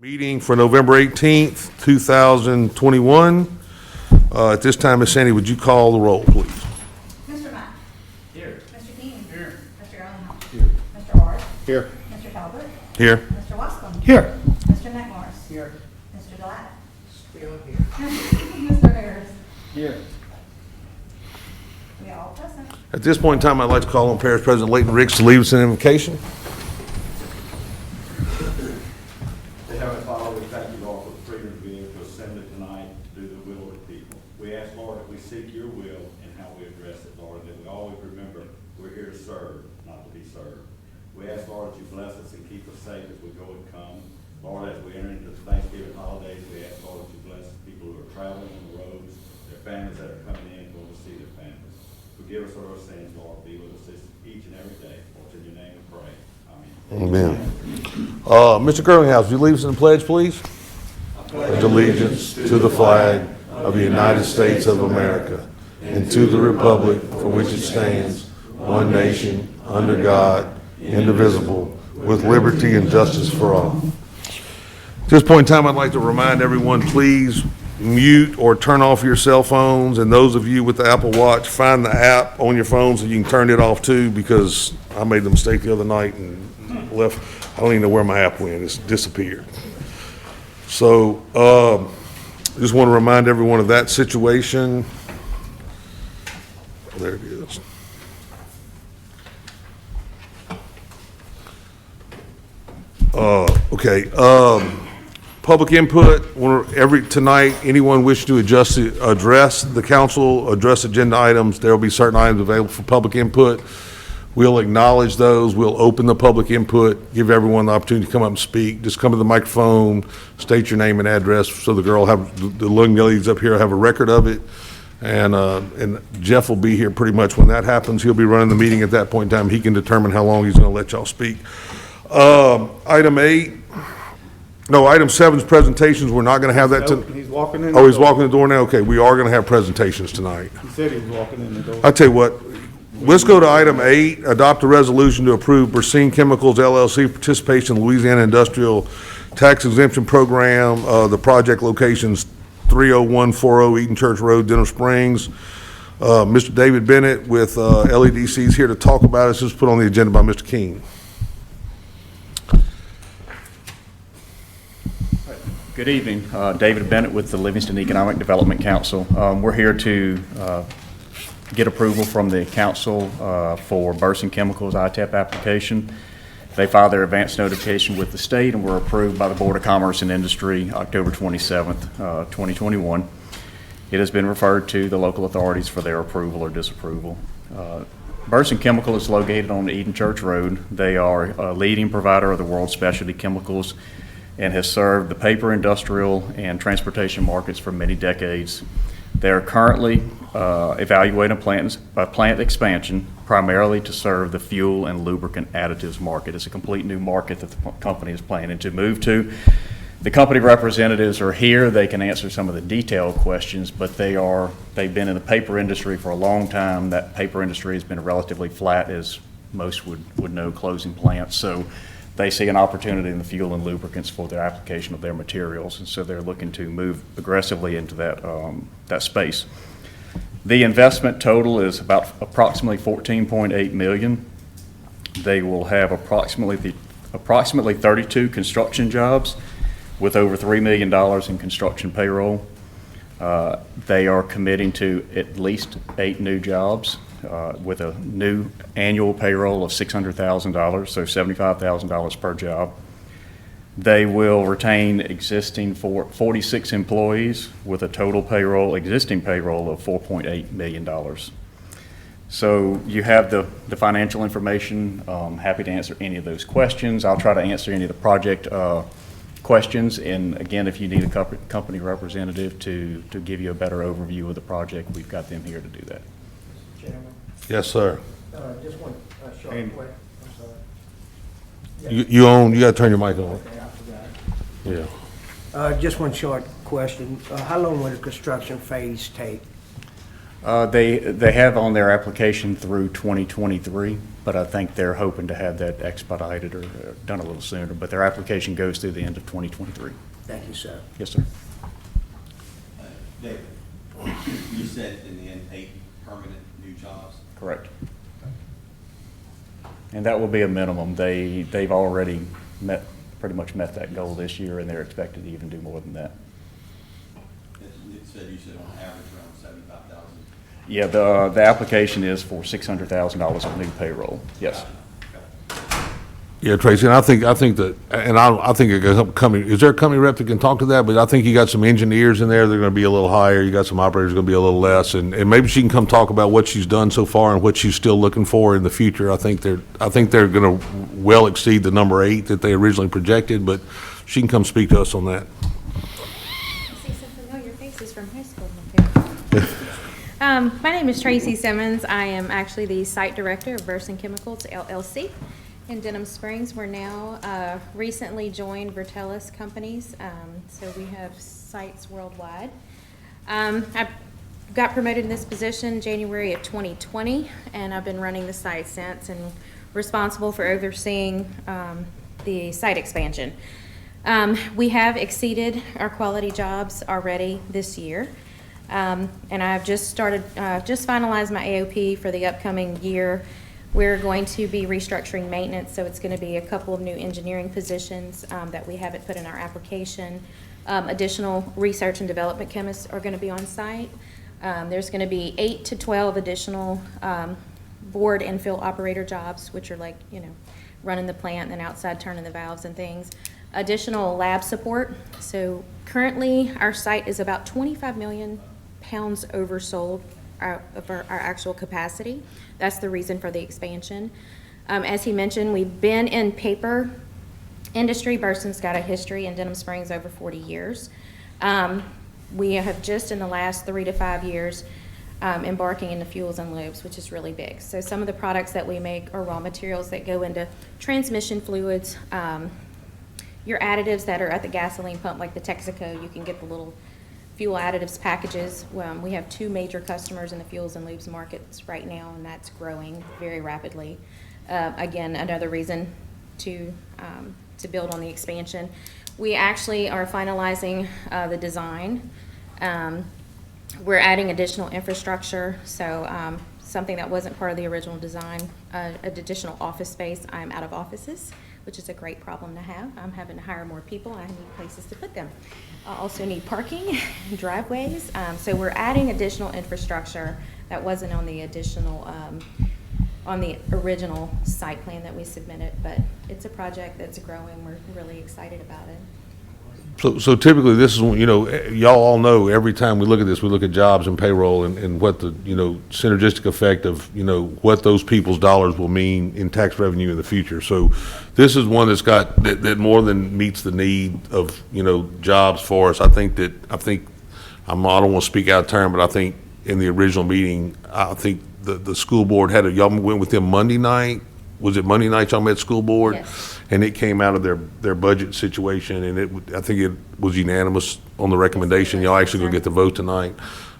Meeting for November 18th, 2021. At this time, Ms. Sandy, would you call the roll, please? Mr. Mack. Here. Mr. Dean. Here. Mr. Erlenhoff. Here. Mr. Ard. Here. Mr. Talbot. Here. Mr. Wascom. Here. Mr. McMorris. Here. Mr. Delat. Still here. Mr. Harris. Here. We are all present. At this point in time, I'd like to call on Parish President Leighton Ricks to lead us in invocation. Heavenly Father, we thank you, Lord, for the freedom to be able to assemble tonight to do the will of the people. We ask, Lord, that we seek your will in how we address it, Lord, and that we always remember we're here to serve, not to be served. We ask, Lord, that you bless us and keep us safe as we go and come. Lord, as we enter into the Thanksgiving holidays, we ask, Lord, that you bless the people who are traveling on the roads, their families that are coming in, going to see their families. Forgive us for our sins, Lord. Be with us each and every day. For it's in your name we pray. Amen. Amen. Mr. Girlinghouse, would you lead us in the pledge, please? I pledge allegiance to the flag of the United States of America and to the republic for which it stands, one nation, under God, indivisible, with liberty and justice for all. At this point in time, I'd like to remind everyone, please mute or turn off your cell phones, and those of you with the Apple Watch, find the app on your phone so you can turn it off too, because I made the mistake the other night and left. I don't even know where my app went. It's disappeared. So just want to remind everyone of that situation. There it is. Okay. Public input. Tonight, anyone wish to address the council, address agenda items, there will be certain items available for public input. We'll acknowledge those. We'll open the public input, give everyone the opportunity to come up and speak. Just come to the microphone, state your name and address, so the young ladies up here have a record of it. And Jeff will be here pretty much when that happens. He'll be running the meeting at that point in time. He can determine how long he's going to let y'all speak. Item 7 is presentations. We're not going to have that. He's walking in. Oh, he's walking the door now? Okay, we are going to have presentations tonight. He said he was walking in the door. I tell you what, let's go to item 8, adopt a resolution to approve Bursine Chemicals LLC participation in Louisiana Industrial Tax Exemption Program. The project location's 30140 Eaton Church Road, Denham Springs. Mr. David Bennett with LEDC is here to talk about it. This was put on the agenda by Mr. King. Good evening. David Bennett with the Livingston Economic Development Council. We're here to get approval from the council for Bursine Chemicals ITEP application. They filed their advance notification with the state and were approved by the Board of Commerce and Industry October 27th, 2021. It has been referred to the local authorities for their approval or disapproval. Bursine Chemical is located on Eden Church Road. They are a leading provider of the world's specialty chemicals and has served the paper, industrial, and transportation markets for many decades. They are currently evaluating a plant expansion primarily to serve the fuel and lubricant additives market. It's a complete new market that the company is planning to move to. The company representatives are here. They can answer some of the detailed questions, but they've been in the paper industry for a long time. That paper industry has been relatively flat, as most would know, closing plants. So they see an opportunity in the fuel and lubricants for their application of their materials, and so they're looking to move aggressively into that space. The investment total is approximately $14.8 million. They will have approximately 32 construction jobs with over $3 million in construction payroll. They are committing to at least 8 new jobs with a new annual payroll of $600,000, so $75,000 per job. They will retain existing 46 employees with a total existing payroll of $4.8 million. So you have the financial information. Happy to answer any of those questions. I'll try to answer any of the project questions. And again, if you need a company representative to give you a better overview of the project, we've got them here to do that. Chairman, Yes, sir. just one short question. I'm sorry. You got to turn your mic on. Okay, I forgot. Yeah. Just one short question. How long will the construction phase take? They have on their application through 2023. But I think they're hoping to have that expedited or done a little sooner. But their application goes through the end of 2023. Thank you, sir. Yes, sir. David, you said in the end 8 permanent new jobs? Correct. And that will be a minimum. They've already pretty much met that goal this year, and they're expected to even do more than that. It said you said on average around 75,000. Yeah, the application is for $600,000 of new payroll. Yes. Yeah, Tracy, and I think that, and I think is there a company rep that can talk to that? But I think you got some engineers in there, they're gonna be a little higher, you got some operators gonna be a little less, and maybe she can come talk about what she's done so far and what she's still looking for in the future. I think they're gonna well exceed the number 8 that they originally projected, but she can come speak to us on that. I see some familiar faces from high school up here. My name is Tracy Simmons. I am actually the site director of Burson Chemicals LLC in Denham Springs. We're now recently joined Vertellus companies, so we have sites worldwide. I got promoted in this position January of 2020, and I've been running the site since and responsible for overseeing the site expansion. We have exceeded our quality jobs already this year. And I've just finalized my AOP for the upcoming year. We're going to be restructuring maintenance, so it's going to be a couple of new engineering positions that we haven't put in our application. Additional research and development chemists are going to be on site. There's going to be 8 to 12 additional board and fill operator jobs, which are like, running the plant and then outside turning the valves and things. Additional lab support. So currently our site is about 25 million pounds oversold of our actual capacity. That's the reason for the expansion. As he mentioned, we've been in paper industry. Burson's got a history in Denham Springs over 40 years. We have just in the last 3 to 5 years embarking into fuels and lubes, which is really big. So some of the products that we make are raw materials that go into transmission fluids, your additives that are at the gasoline pump, like the Texaco. You can get the little fuel additives packages. We have 2 major customers in the fuels and lubes markets right now, and that's growing very rapidly. Again, another reason to build on the expansion. We actually are finalizing the design. We're adding additional infrastructure, so something that wasn't part of the original design, additional office space. I'm out of offices, which is a great problem to have. I'm having to hire more people. I need places to put them. I also need parking, driveways. So we're adding additional infrastructure that wasn't on the on the original site plan that we submitted, but it's a project that's growing. We're really excited about it. So typically, this is, y'all all know, every time we look at this, we look at jobs and payroll and what the, synergistic effect of, what those people's dollars will mean in tax revenue in the future. So this is one that's got, that more than meets the need of, jobs for us. I don't want to speak out of turn, but I think in the original meeting, I think the school board y'all went with them Monday night. Was it Monday night y'all met school board? Yes. And it came out of their budget situation, and I think it was unanimous on the recommendation. Y'all actually gonna get the vote tonight.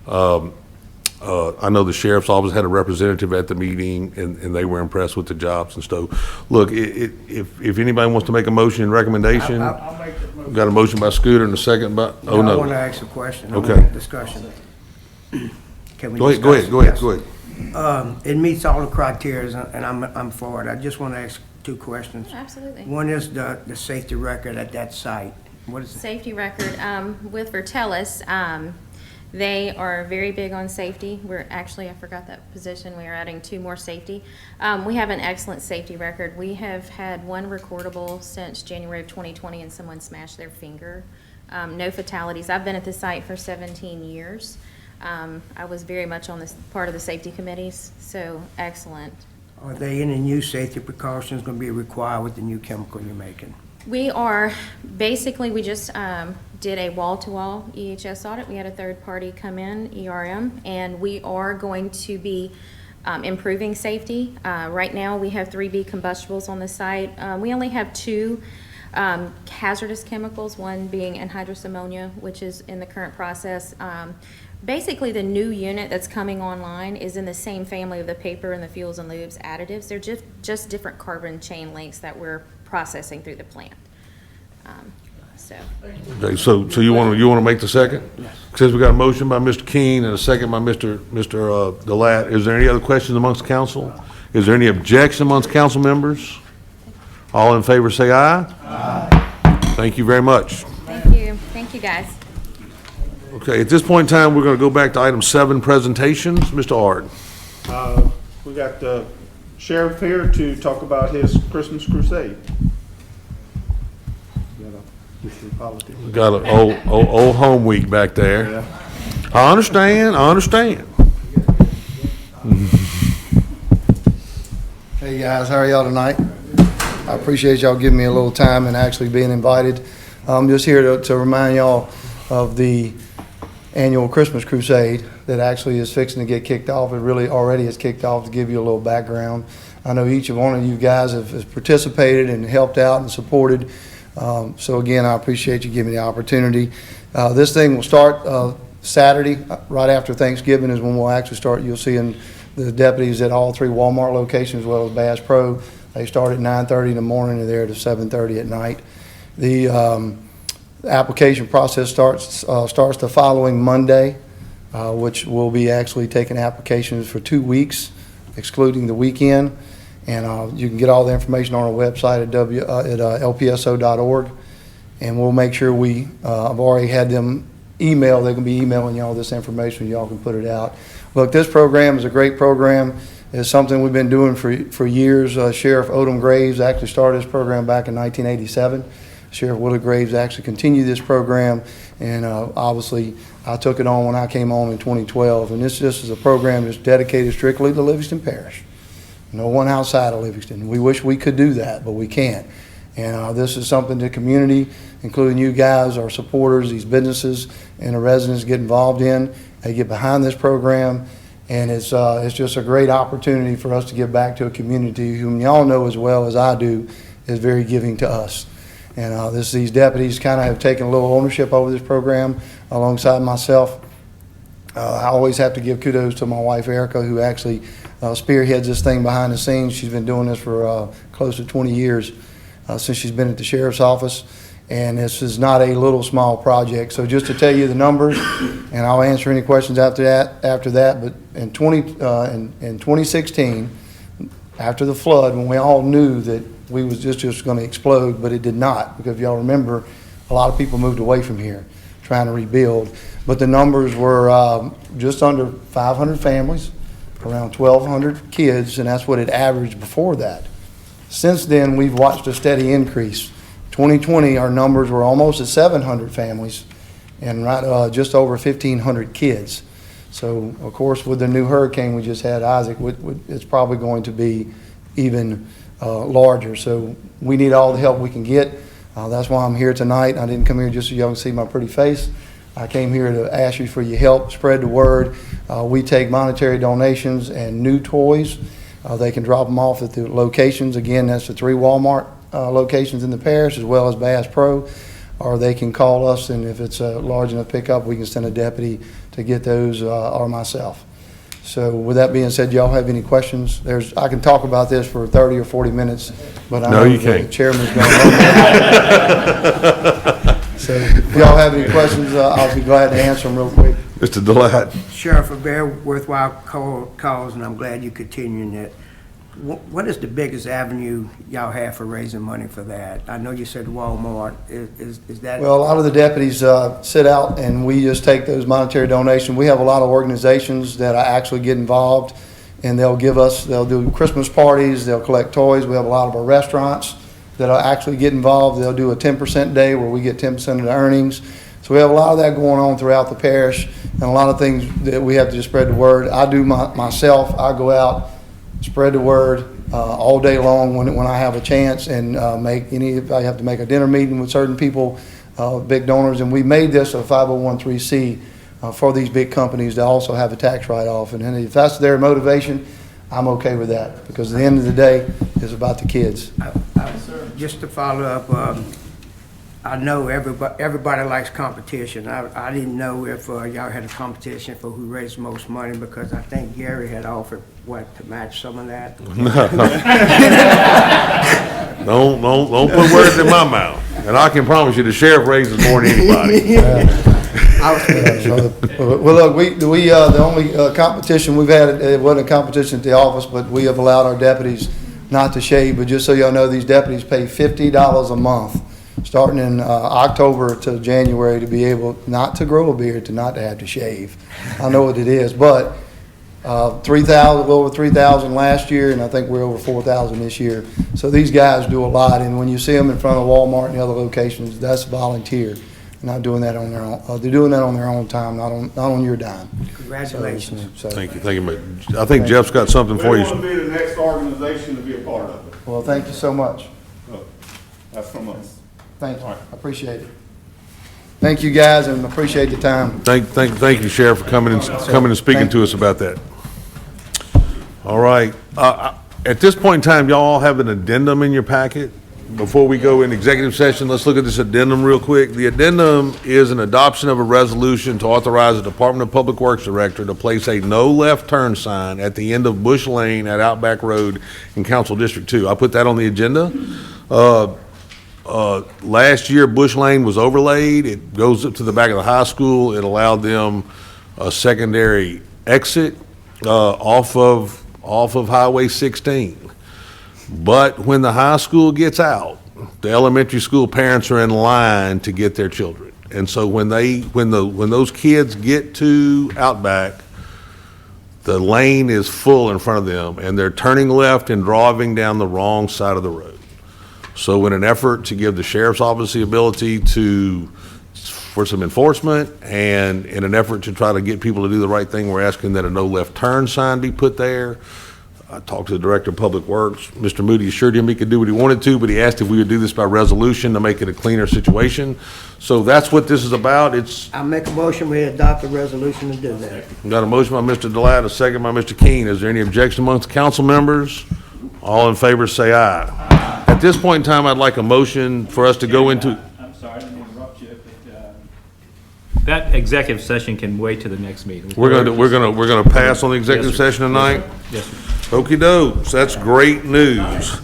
I know the sheriff's office had a representative at the meeting, and they were impressed with the jobs and stuff. Look, if anybody wants to make a motion and recommendation, I'll make the motion. we've got a motion by Scooter and a second by, I want to ask a question. Okay. On that discussion. Can we Go ahead, discuss? go ahead. Yes. It meets all the criteria, and I'm for it. I just want to ask 2 questions. Absolutely. One is the safety record at that site. What is it? Safety record, with Vertellus, they are very big on safety. I forgot that position. We are adding 2 more safety. We have an excellent safety record. We have had 1 recordable since January of 2020, and someone smashed their finger. No fatalities. I've been at the site for 17 years. I was very much on this part of the safety committees, so excellent. Are there any new safety precautions going to be required with the new chemical you're making? We just did a wall-to-wall EHS audit. We had a third party come in, ERM, and we are going to be improving safety. Right now we have 3B combustibles on the site. We only have 2 hazardous chemicals, one being anhydrous ammonia, which is in the current process. Basically, the new unit that's coming online is in the same family of the paper and the fuels and lubes additives. They're just different carbon chain lengths that we're processing through the plant. So, Okay, so you want to make the second? Since we got a motion by Mr. King and a second by Mr. Delat, is there any other questions amongst council? Is there any objection amongst council members? All in favor say aye. Aye. Thank you very much. thank you guys. Okay, at this point in time, we're going to go back to item 7, presentations. Mr. Ard. We got the sheriff here to talk about his Christmas crusade. Politics. We got an old home week back there. Yeah. I understand. Hey guys, how are y'all tonight? I appreciate y'all giving me a little time and actually being invited. I'm just here to remind y'all of the annual Christmas crusade that actually is fixing to get kicked off. It really already has kicked off. To give you a little background, I know each one of you guys have participated and helped out and supported. So again, I appreciate you giving me the opportunity. This thing will start Saturday, right after Thanksgiving is when we'll actually start. You'll see in the deputies at all 3 Walmart locations as well as Bass Pro. They start at 9:30 in the morning and they're to 7:30 at night. The application process starts the following Monday, which will be actually taking applications for 2 weeks, excluding the weekend. And you can get all the information on our website at lpso.org. And we'll make sure I've already had them email. They're going to be emailing y'all this information. Y'all can put it out. Look, this program is a great program. It's something we've been doing for years. Sheriff Odom Graves actually started this program back in 1987. Sheriff Willard Graves actually continued this program. And obviously, I took it on when I came on in 2012. And this is a program that's dedicated strictly to Livingston Parish. No one outside of Livingston. We wish we could do that, but we can't. And this is something the community, including you guys, our supporters, these businesses, and the residents get involved in. They get behind this program, and it's just a great opportunity for us to give back to a community whom y'all know as well as I do is very giving to us. And these deputies kind of have taken a little ownership over this program alongside myself. I always have to give kudos to my wife, Erica, who actually spearheads this thing behind the scenes. She's been doing this for close to 20 years since she's been at the sheriff's office. And this is not a little small project. So just to tell you the numbers, and I'll answer any questions after that. But in 2016, after the flood, when we all knew that we was just going to explode, but it did not, because if y'all remember, a lot of people moved away from here trying to rebuild. But the numbers were just under 500 families, around 1,200 kids, and that's what it averaged before that. Since then, we've watched a steady increase. 2020, our numbers were almost at 700 families and just over 1,500 kids. So, of course, with the new hurricane we just had, Isaac, it's probably going to be even larger. So we need all the help we can get. That's why I'm here tonight. I didn't come here just so y'all can see my pretty face. I came here to ask you for your help, spread the word. We take monetary donations and new toys. They can drop them off at the locations. Again, that's the 3 Walmart locations in the parish as well as Bass Pro. Or they can call us, and if it's a large enough pickup, we can send a deputy to get those or myself. So with that being said, y'all have any questions? I can talk about this for 30 or 40 minutes, but I know you the can't. chairman's going to. So if y'all have any questions, I'll be glad to answer them real quick. Mr. Delat. Sheriff, a very worthwhile cause, and I'm glad you're continuing it. What is the biggest avenue y'all have for raising money for that? I know you said Walmart. Is that? Well, a lot of the deputies sit out, and we just take those monetary donations. We have a lot of organizations that actually get involved, and they'll do Christmas parties, they'll collect toys. We have a lot of our restaurants that'll actually get involved. They'll do a 10% day where we get 10% of the earnings. So we have a lot of that going on throughout the parish, and a lot of things that we have to just spread the word. I do myself. I go out, spread the word all day long when I have a chance, and if I have to make a dinner meeting with certain people, big donors. And we made this a 501(c) for these big companies to also have a tax write-off. And if that's their motivation, I'm okay with that, because at the end of the day, it's about the kids. Just to follow up, I know everybody likes competition. I didn't know if y'all had a competition for who raised the most money, because I think Gary had offered, to match some of that? Don't put words in my mouth. And I can promise you the sheriff raises more than anybody. Well, look, the only competition we've had, it wasn't a competition at the office, but we have allowed our deputies not to shave. But just so y'all know, these deputies pay $50 a month, starting in October to January, to be able not to grow a beard, not to have to shave. I know what it is, but 3,000, over 3,000 last year, and I think we're over 4,000 this year. So these guys do a lot, and when you see them in front of Walmart and the other locations, that's volunteer. They're not doing that on their own. They're doing that on their own time, not on your dime. Congratulations. So, Thank you. I think Jeff's got something for We you. want to be the next organization to be a part of it. well, thank you so much. So, that's from us. Thank you. I appreciate it. Thank you, guys, and appreciate the time. Thank you, Sheriff, for coming and speaking to us about that. All right. At this point in time, y'all have an addendum in your packet. Before we go in executive session, let's look at this addendum real quick. The addendum is an adoption of a resolution to authorize the Department of Public Works Director to place a no left turn sign at the end of Bush Lane at Outback Road in Council District 2. I put that on the agenda. Last year, Bush Lane was overlaid. It goes up to the back of the high school. It allowed them a secondary exit off of Highway 16. But when the high school gets out, the elementary school parents are in line to get their children. And so when those kids get to Outback, the lane is full in front of them, and they're turning left and driving down the wrong side of the road. So in an effort to give the sheriff's office the ability for some enforcement, and in an effort to try to get people to do the right thing, we're asking that a no left turn sign be put there. I talked to the Director of Public Works. Mr. Moody assured him he could do what he wanted to, but he asked if we would do this by resolution to make it a cleaner situation. So that's what this is about. I make a motion, we adopt a resolution to do that. Got a motion by Mr. Delat, a second by Mr. Keene. Is there any objection amongst the council members? All in favor say aye. Aye. At this point in time, I'd like a motion for us to go into... I'm sorry, I didn't interrupt you, but that executive session can wait to the next meeting. We're gonna pass on the executive session tonight? Yes, sir. Okey dokes, that's great news.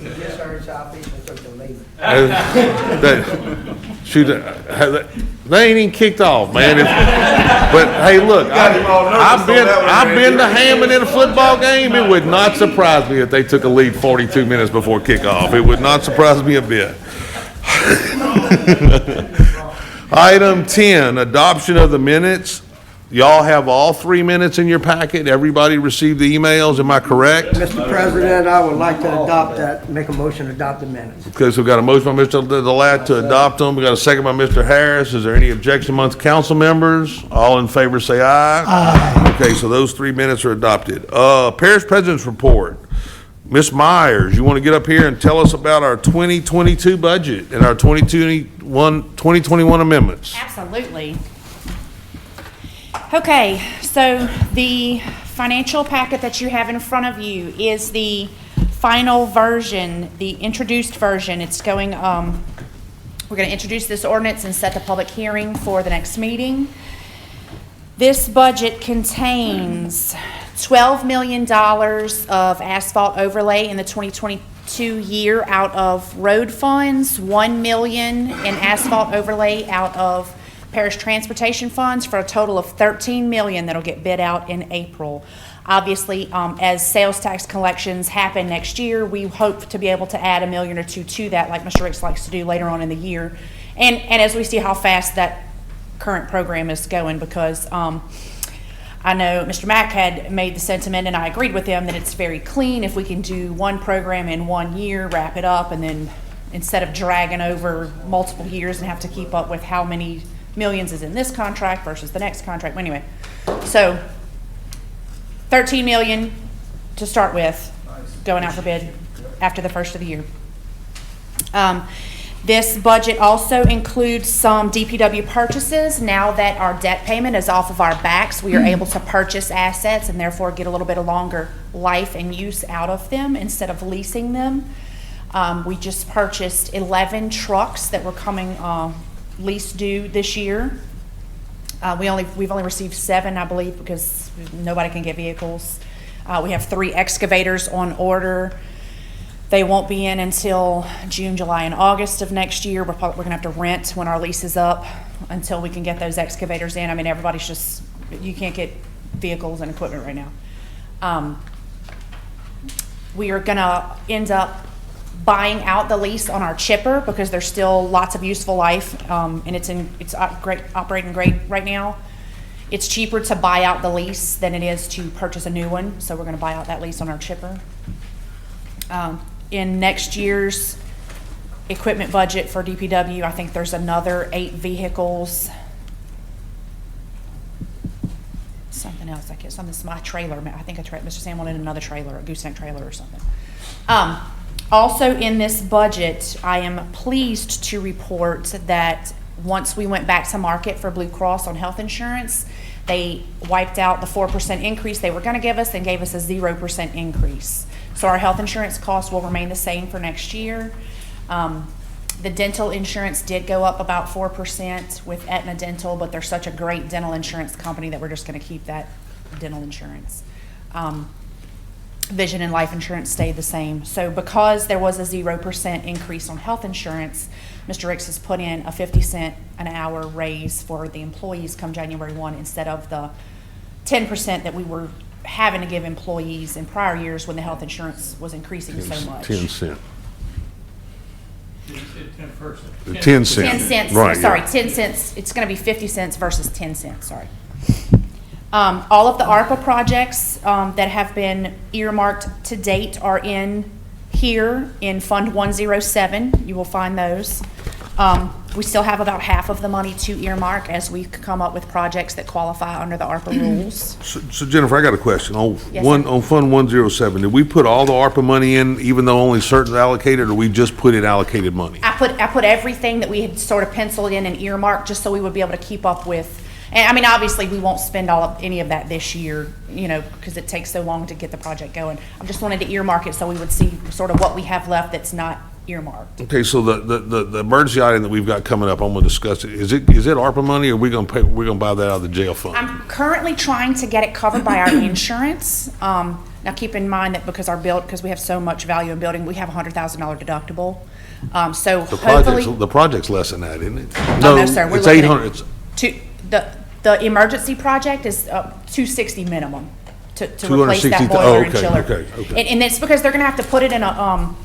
They ain't even kicked off, man. But hey, look, I've been to Hammond in a football game. It would not surprise me if they took a lead 42 minutes before kickoff. It would not surprise me a bit. Item 10, adoption of the minutes. Y'all have all 3 minutes in your packet. Everybody received the emails, am I correct? Mr. President, I would like to adopt that, make a motion to adopt the minutes. Okay, so we've got a motion by Mr. Delat to adopt them. We got a second by Mr. Harris. Is there any objection amongst council members? All in favor say aye. Aye. Okay, so those 3 minutes are adopted. Parish President's Report. Ms. Myers, you want to get up here and tell us about our 2022 budget and our 2021 amendments? Absolutely. Okay, so the financial packet that you have in front of you is the final version, the introduced version. It's going, we're going to introduce this ordinance and set the public hearing for the next meeting. This budget contains $12 million of asphalt overlay in the 2022 year out of road funds, $1 million in asphalt overlay out of parish transportation funds, for a total of $13 million that'll get bid out in April. Obviously, as sales tax collections happen next year, we hope to be able to add $1 million or $2 million to that, like Mr. Ricks likes to do later on in the year. And as we see how fast that current program is going, because I know Mr. Mack had made the sentiment, and I agreed with him, that it's very clean if we can do one program in 1 year, wrap it up, and then instead of dragging over multiple years and have to keep up with how many millions is in this contract versus the next contract. Anyway, so $13 million to start with, going out for bid after the first of the year. This budget also includes some DPW purchases. Now that our debt payment is off of our backs, we are able to purchase assets and therefore get a little bit of longer life and use out of them instead of leasing them. We just purchased 11 trucks that were coming lease due this year. We've only received 7, I believe, because nobody can get vehicles. We have 3 excavators on order. They won't be in until June, July, and August of next year. We're gonna have to rent when our lease is up until we can get those excavators in. I mean, everybody's just, you can't get vehicles and equipment right now. We are gonna end up buying out the lease on our chipper because there's still lots of useful life, and it's operating great right now. It's cheaper to buy out the lease than it is to purchase a new one, so we're gonna buy out that lease on our chipper. In next year's equipment budget for DPW, I think there's another 8 vehicles. Something else, something's my trailer. I think Mr. Sam wanted another trailer, a gooseneck trailer or something. Also in this budget, I am pleased to report that once we went back to market for Blue Cross on health insurance, they wiped out the 4% increase they were gonna give us and gave us a 0% increase. So our health insurance costs will remain the same for next year. The dental insurance did go up about 4% with Aetna Dental, but they're such a great dental insurance company that we're just gonna keep that dental insurance. Vision and life insurance stayed the same. So because there was a 0% increase on health insurance, Mr. Ricks has put in a 50-cent an hour raise for the employees come January 1 instead of the 10% that we were having to give employees in prior years when the health insurance was increasing so much. 10 cents. 10%. 10 cents. 10 cents, Right, sorry, yeah. 10 cents. It's going to be 50 cents versus 10 cents, sorry. All of the ARPA projects that have been earmarked to date are in here in Fund 107. You will find those. We still have about half of the money to earmark as we come up with projects that qualify under the ARPA rules. So Jennifer, I got a question. Yes, On sir. on Fund 107, did we put all the ARPA money in, even though only certain allocated, or we just put in allocated money? I put everything that we had sort of penciled in and earmarked just so we would be able to keep up with. And I mean, obviously, we won't spend any of that this year, you know, because it takes so long to get the project going. I just wanted to earmark it so we would see sort of what we have left that's not earmarked. Okay, so the emergency item that we've got coming up, I'm gonna discuss it. Is it ARPA money, or we're gonna buy that out of the jail fund? I'm currently trying to get it covered by our insurance. Now, keep in mind that because we have so much value in building, we have a $100,000 deductible. So hopefully. The project's less than that, isn't it? No, sir, we're It's looking at 800, the emergency project is $260 minimum to replace that 260, boiler and okay, chiller. okay. And it's because they're gonna have to put it in a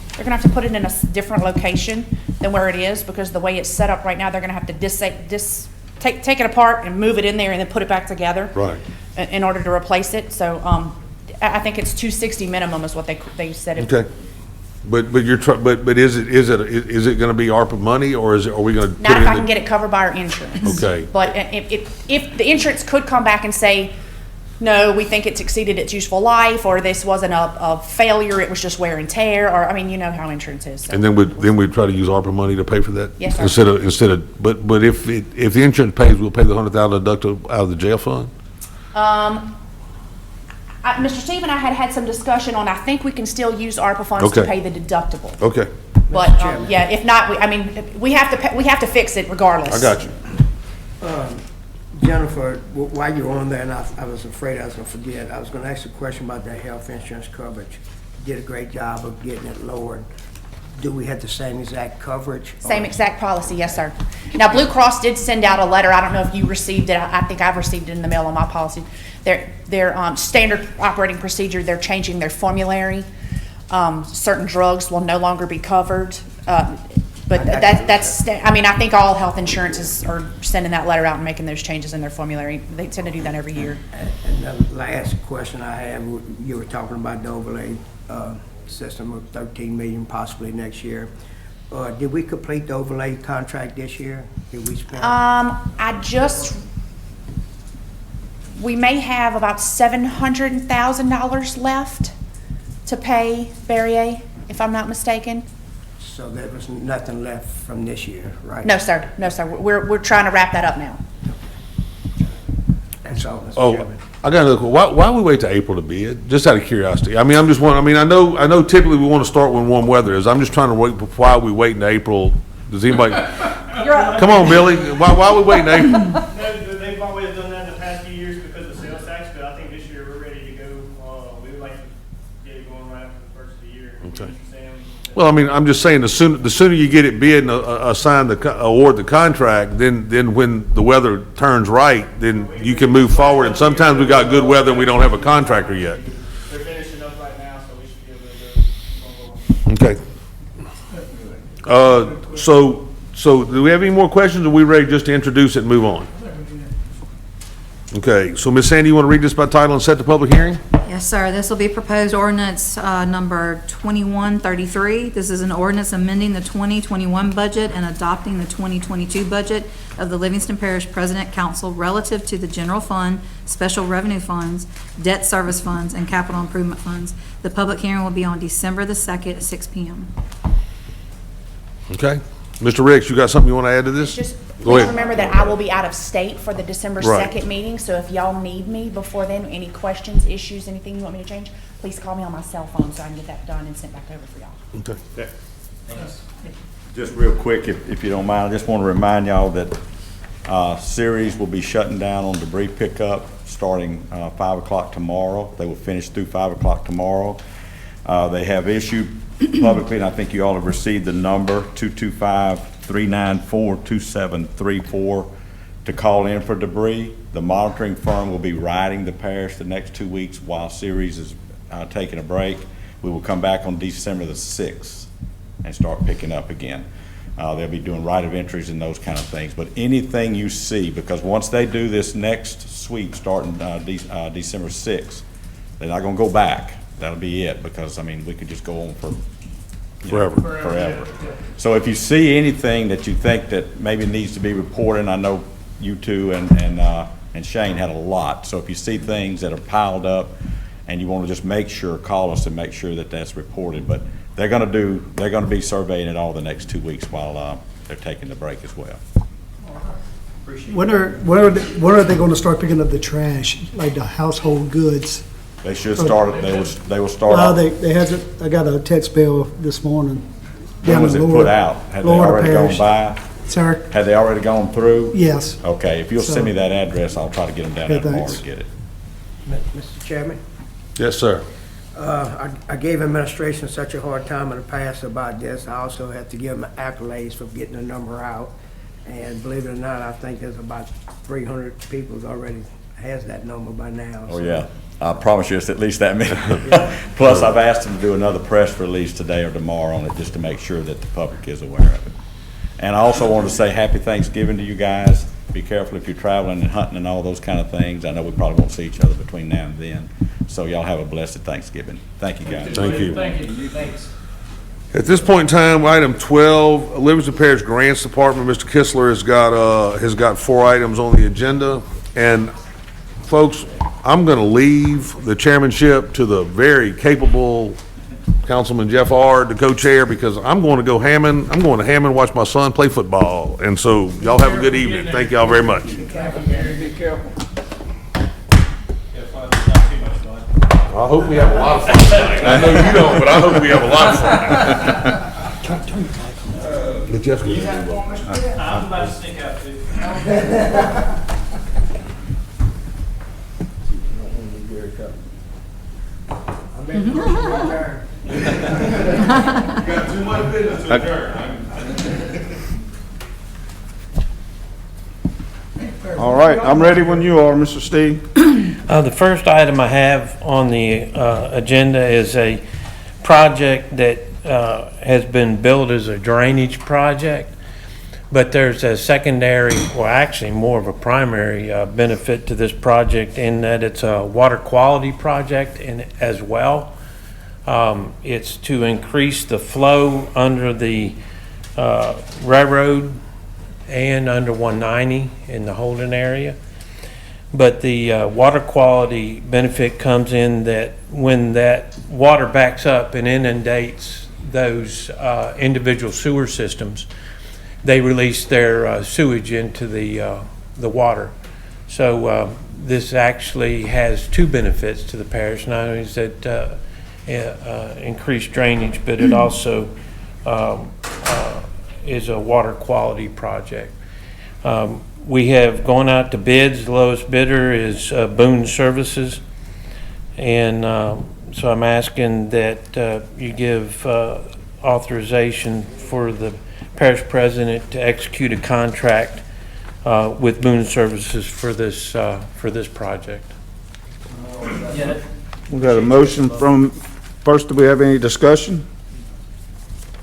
different location than where it is, because the way it's set up right now, they're gonna have to take it apart and move it in there and then put it back together. Right. In order to replace it. So I think it's $260 minimum is what they said. Okay. But is it gonna be ARPA money, or are we gonna? Not if I can get it covered by our insurance. Okay. But if the insurance could come back and say, no, we think it's exceeded its useful life, or this wasn't a failure, it was just wear and tear, or, I mean, you know how insurance is. So. And then we'd try to use ARPA money to pay for that? Yes, sir. Instead of, but if the insurance pays, we'll pay the $100,000 deductible out of the jail fund? Mr. Steve and I had some discussion on, I think we can still use ARPA funds to Okay. pay the deductible. Okay, But, yeah, if not, we have to fix it regardless. I got you. Jennifer, while you're on there, and I was afraid I was gonna forget, I was gonna ask a question about that health insurance coverage. You did a great job of getting it lowered. Do we have the same exact coverage? Same exact policy, yes, sir. Now, Blue Cross did send out a letter. I don't know if you received it. I think I've received it in the mail on my policy. Their standard operating procedure, they're changing their formulary. Certain drugs will no longer be covered. But I think all health insurances are sending that letter out and making those changes in their formulary. They tend to do that every year. And the last question I have, you were talking about the overlay system of 13 million possibly next year. Did we complete the overlay contract this year? Did we spend? We may have about $700,000 left to pay Barrier, if I'm not mistaken. So there was nothing left from this year, right? No, sir. No, sir. We're trying to wrap that up now. That's all, Mr. Oh, Chairman. I got another, why we wait till April to bid? Just out of curiosity. I mean, I'm just wondering, I know typically we want to start when warm weather is. I'm just trying to wait, why we wait in April? Does anybody, come on, Billy, why are we waiting in April? No, they've always done that in the past few years because of sales tax, but I think this year we're ready to go. We would like to get it going right after the first of the year. Okay. Mr. Sam, Well, I mean, I'm just saying, the sooner you get it bid and award the contract, then when the weather turns right, then you can move forward. And sometimes we got good weather and we don't have a contractor yet. they're finishing up right now, so we should be able to go. Okay. So do we have any more questions, or are we ready just to introduce it and move on? Okay, so Ms. Sandy, you want to read this by title and set the public hearing? Yes, sir. This will be proposed ordinance number 2133. This is an ordinance amending the 2021 budget and adopting the 2022 budget of the Livingston Parish President Council relative to the general fund, special revenue funds, debt service funds, and capital improvement funds. The public hearing will be on December the 2nd at 6 p.m. Okay. Mr. Ricks, you got something you want to add to this? Just Go please ahead. remember that I will be out of state for the December Right. 2nd meeting, so if y'all need me before then, any questions, issues, anything you want me to change, please call me on my cell phone so I can get that done and sent back over for y'all. Okay. Just real quick, if you don't mind, I just want to remind y'all that Ceres will be shutting down on debris pickup starting 5 o'clock tomorrow. They will finish through 5 o'clock tomorrow. They have issued publicly, and I think you all have received the number, 225-394-2734, to call in for debris. The monitoring firm will be riding the parish the next 2 weeks while Ceres is taking a break. We will come back on December the 6th and start picking up again. They'll be doing right of entries and those kind of things. But anything you see, because once they do this next sweep starting December 6th, they're not going to go back. That'll be it, because, I mean, we could just go on for forever. So if you see anything that you think that maybe needs to be reported, I know you two and Shane had a lot. So if you see things that are piled up and you want to just make sure, call us and make sure that that's reported. But they're going to be surveying it all the next 2 weeks while they're taking the break as well. When are they going to start picking up the trash, like the household goods? They should start it. They will start. Well, they hasn't. I got a text bill this morning. When was it put out? Had they already gone by? Sir? Had they already gone through? Yes. Okay, if you'll send me that address, I'll try to get them down there tomorrow thanks. to get it. Mr. Chairman? Yes, sir. I gave administration such a hard time in the past about this. I also have to give them accolades for getting the number out. And believe it or not, I think there's about 300 people already has that number by now. Oh, yeah. I promise you it's at least that many. Plus, I've asked them to do another press release today or tomorrow on it just to make sure that the public is aware of it. And I also wanted to say happy Thanksgiving to you guys. Be careful if you're traveling and hunting and all those kind of things. I know we probably won't see each other between now and then. So y'all have a blessed Thanksgiving. Thank you, guys. Thank you. Thank you. Thanks. At this point in time, item 12, Livingston Parish Grants Department, Mr. Kistler has got 4 items on the agenda. And folks, I'm going to leave the chairmanship to the very capable Councilman Jeff Ard, the co-chair, because I'm going to Hammond, watch my son play football. And so y'all have a good evening. Thank y'all very much. Be careful. I hope we have a lot of fun tonight. I know you don't, but I hope we have a lot of fun. But Jeff, I'm about to sneak out too. got too much business to adjourn. All right, I'm ready when you are, Mr. Steve. The first item I have on the agenda is a project that has been billed as a drainage project, but there's a secondary, well, actually more of a primary benefit to this project in that it's a water quality project as well. It's to increase the flow under the railroad and under 190 in the Holden area. But the water quality benefit comes in that when that water backs up and inundates those individual sewer systems, they release their sewage into the water. So this actually has two benefits to the parish. Not only is it increased drainage, but it also is a water quality project. We have gone out to bids. The lowest bidder is Boone Services. And so I'm asking that you give authorization for the parish president to execute a contract with Boone Services for this project. We got a motion from, first, do we have any discussion?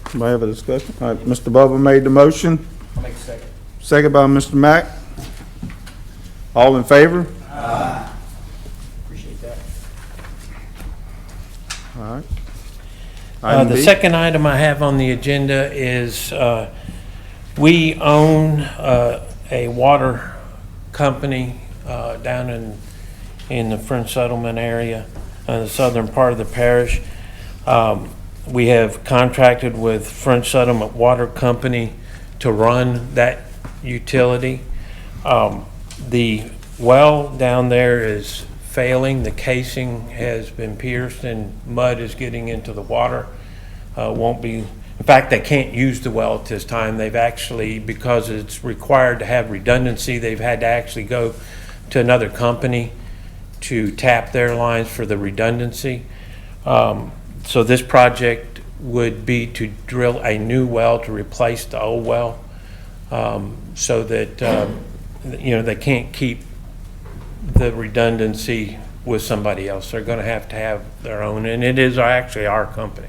Anybody have a discussion? All right, Mr. Bubba made the motion. I'll make a second. Second by Mr. Mack. All in favor? Appreciate that. All right. Item The B. second item I have on the agenda is we own a water company down in the French Settlement area, the southern part of the parish. We have contracted with French Settlement Water Company to run that utility. The well down there is failing. The casing has been pierced and mud is getting into the water. In fact, they can't use the well at this time. They've actually, because it's required to have redundancy, they've had to actually go to another company to tap their lines for the redundancy. So this project would be to drill a new well to replace the old well, so that they can't keep the redundancy with somebody else. They're going to have their own, and it is actually our company.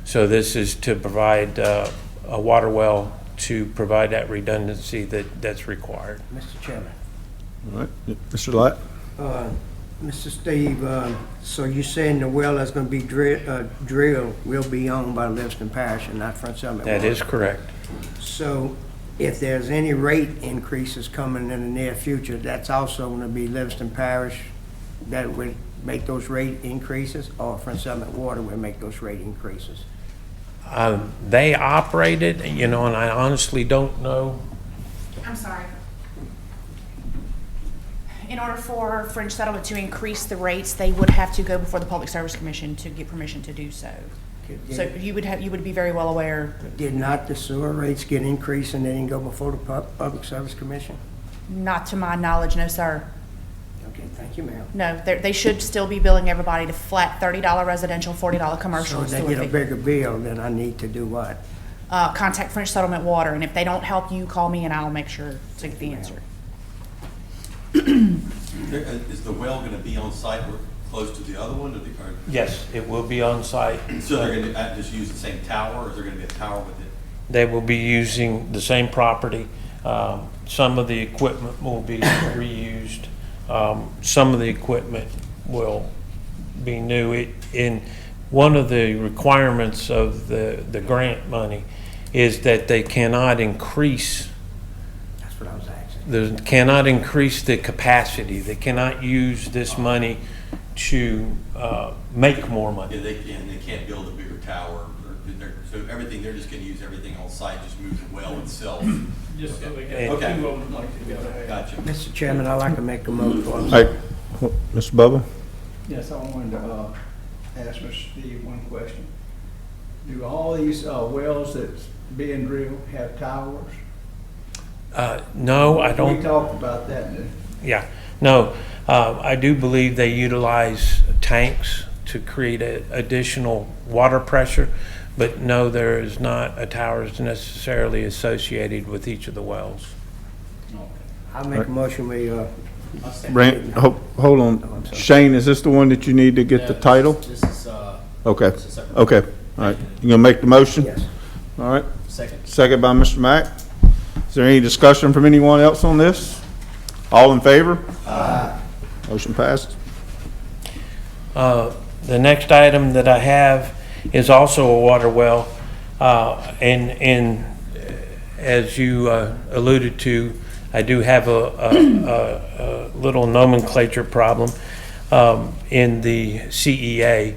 So this is to provide a water well to provide that redundancy that's required. Mr. Chairman. All right, Mr. Lott. Mr. Steve, so you're saying the well that's going to be drilled will be owned by Livingston Parish and not Front Summit Water? That is correct. So if there's any rate increases coming in the near future, that's also going to be Livingston Parish that would make those rate increases, or Front Summit Water will make those rate increases? They operate it, and I honestly don't know. I'm sorry. In order for French Settlement to increase the rates, they would have to go before the Public Service Commission to get permission to do so. So you would be very well aware. Did not the sewer rates get increased and they didn't go before the Public Service Commission? Not to my knowledge, no, sir. Okay, thank you, ma'am. No, they should still be billing everybody to flat $30 residential, $40 commercial. So if they get a bigger bill, then I need to do what? Contact French Settlement Water, and if they don't help you, call me and I'll make sure to get the answer. Is the well going to be on site close to the other one? Or Yes, it will be on site. so they're going to just use the same tower, or is there going to be a tower with it? They will be using the same property. Some of the equipment will be reused. Some of the equipment will be new. In one of the requirements of the grant money is that they cannot increase. That's what I was asking. They cannot increase the capacity. They cannot use this money to make more money. Yeah, they can't build a bigger tower. So everything, they're just going to use everything on site, just move the well itself. Just so we Okay. got two of them like together. Gotcha. Mr. Chairman, I'd like to make a motion. All right, Mr. Bubba. Yes, I wanted to ask Mr. Steve one question. Do all these wells that's being drilled have towers? No, I don't. We talked about that. Yeah, no, I do believe they utilize tanks to create additional water pressure, but no, there is not a tower necessarily associated with each of the wells. I'll make a motion, we, Hold on. Shane, is this the one that you need to get the title? This is, Okay, this is separate. okay, all right. You gonna make the motion? yes. All right. Second. Second by Mr. Mack. Is there any discussion from anyone else on this? All in favor? Aye. Motion passed. The next item that I have is also a water well, and as you alluded to, I do have a little nomenclature problem in the CEA.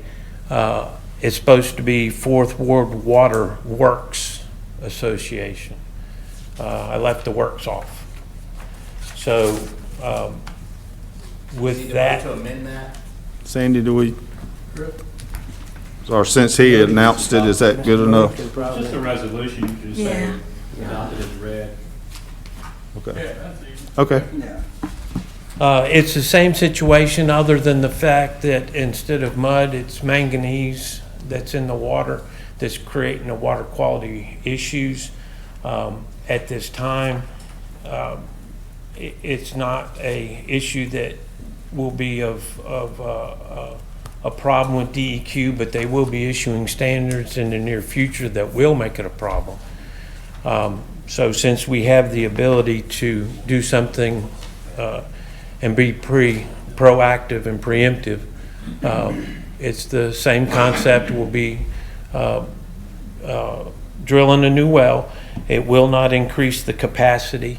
it's supposed to be Fourth Ward Water Works Association. I left the works off. So, with that. To amend that? Sandy, do we, or since he announced it, is that good enough? It's just a resolution, you can just say adopted as read. Okay. Okay. It's the same situation, other than the fact that instead of mud, it's manganese that's in the water that's creating the water quality issues. At this time, it's not a issue that will be of a problem with DEQ, but they will be issuing standards in the near future that will make it a problem. So since we have the ability to do something and be proactive and preemptive, it's the same concept. We'll be drilling a new well. It will not increase the capacity.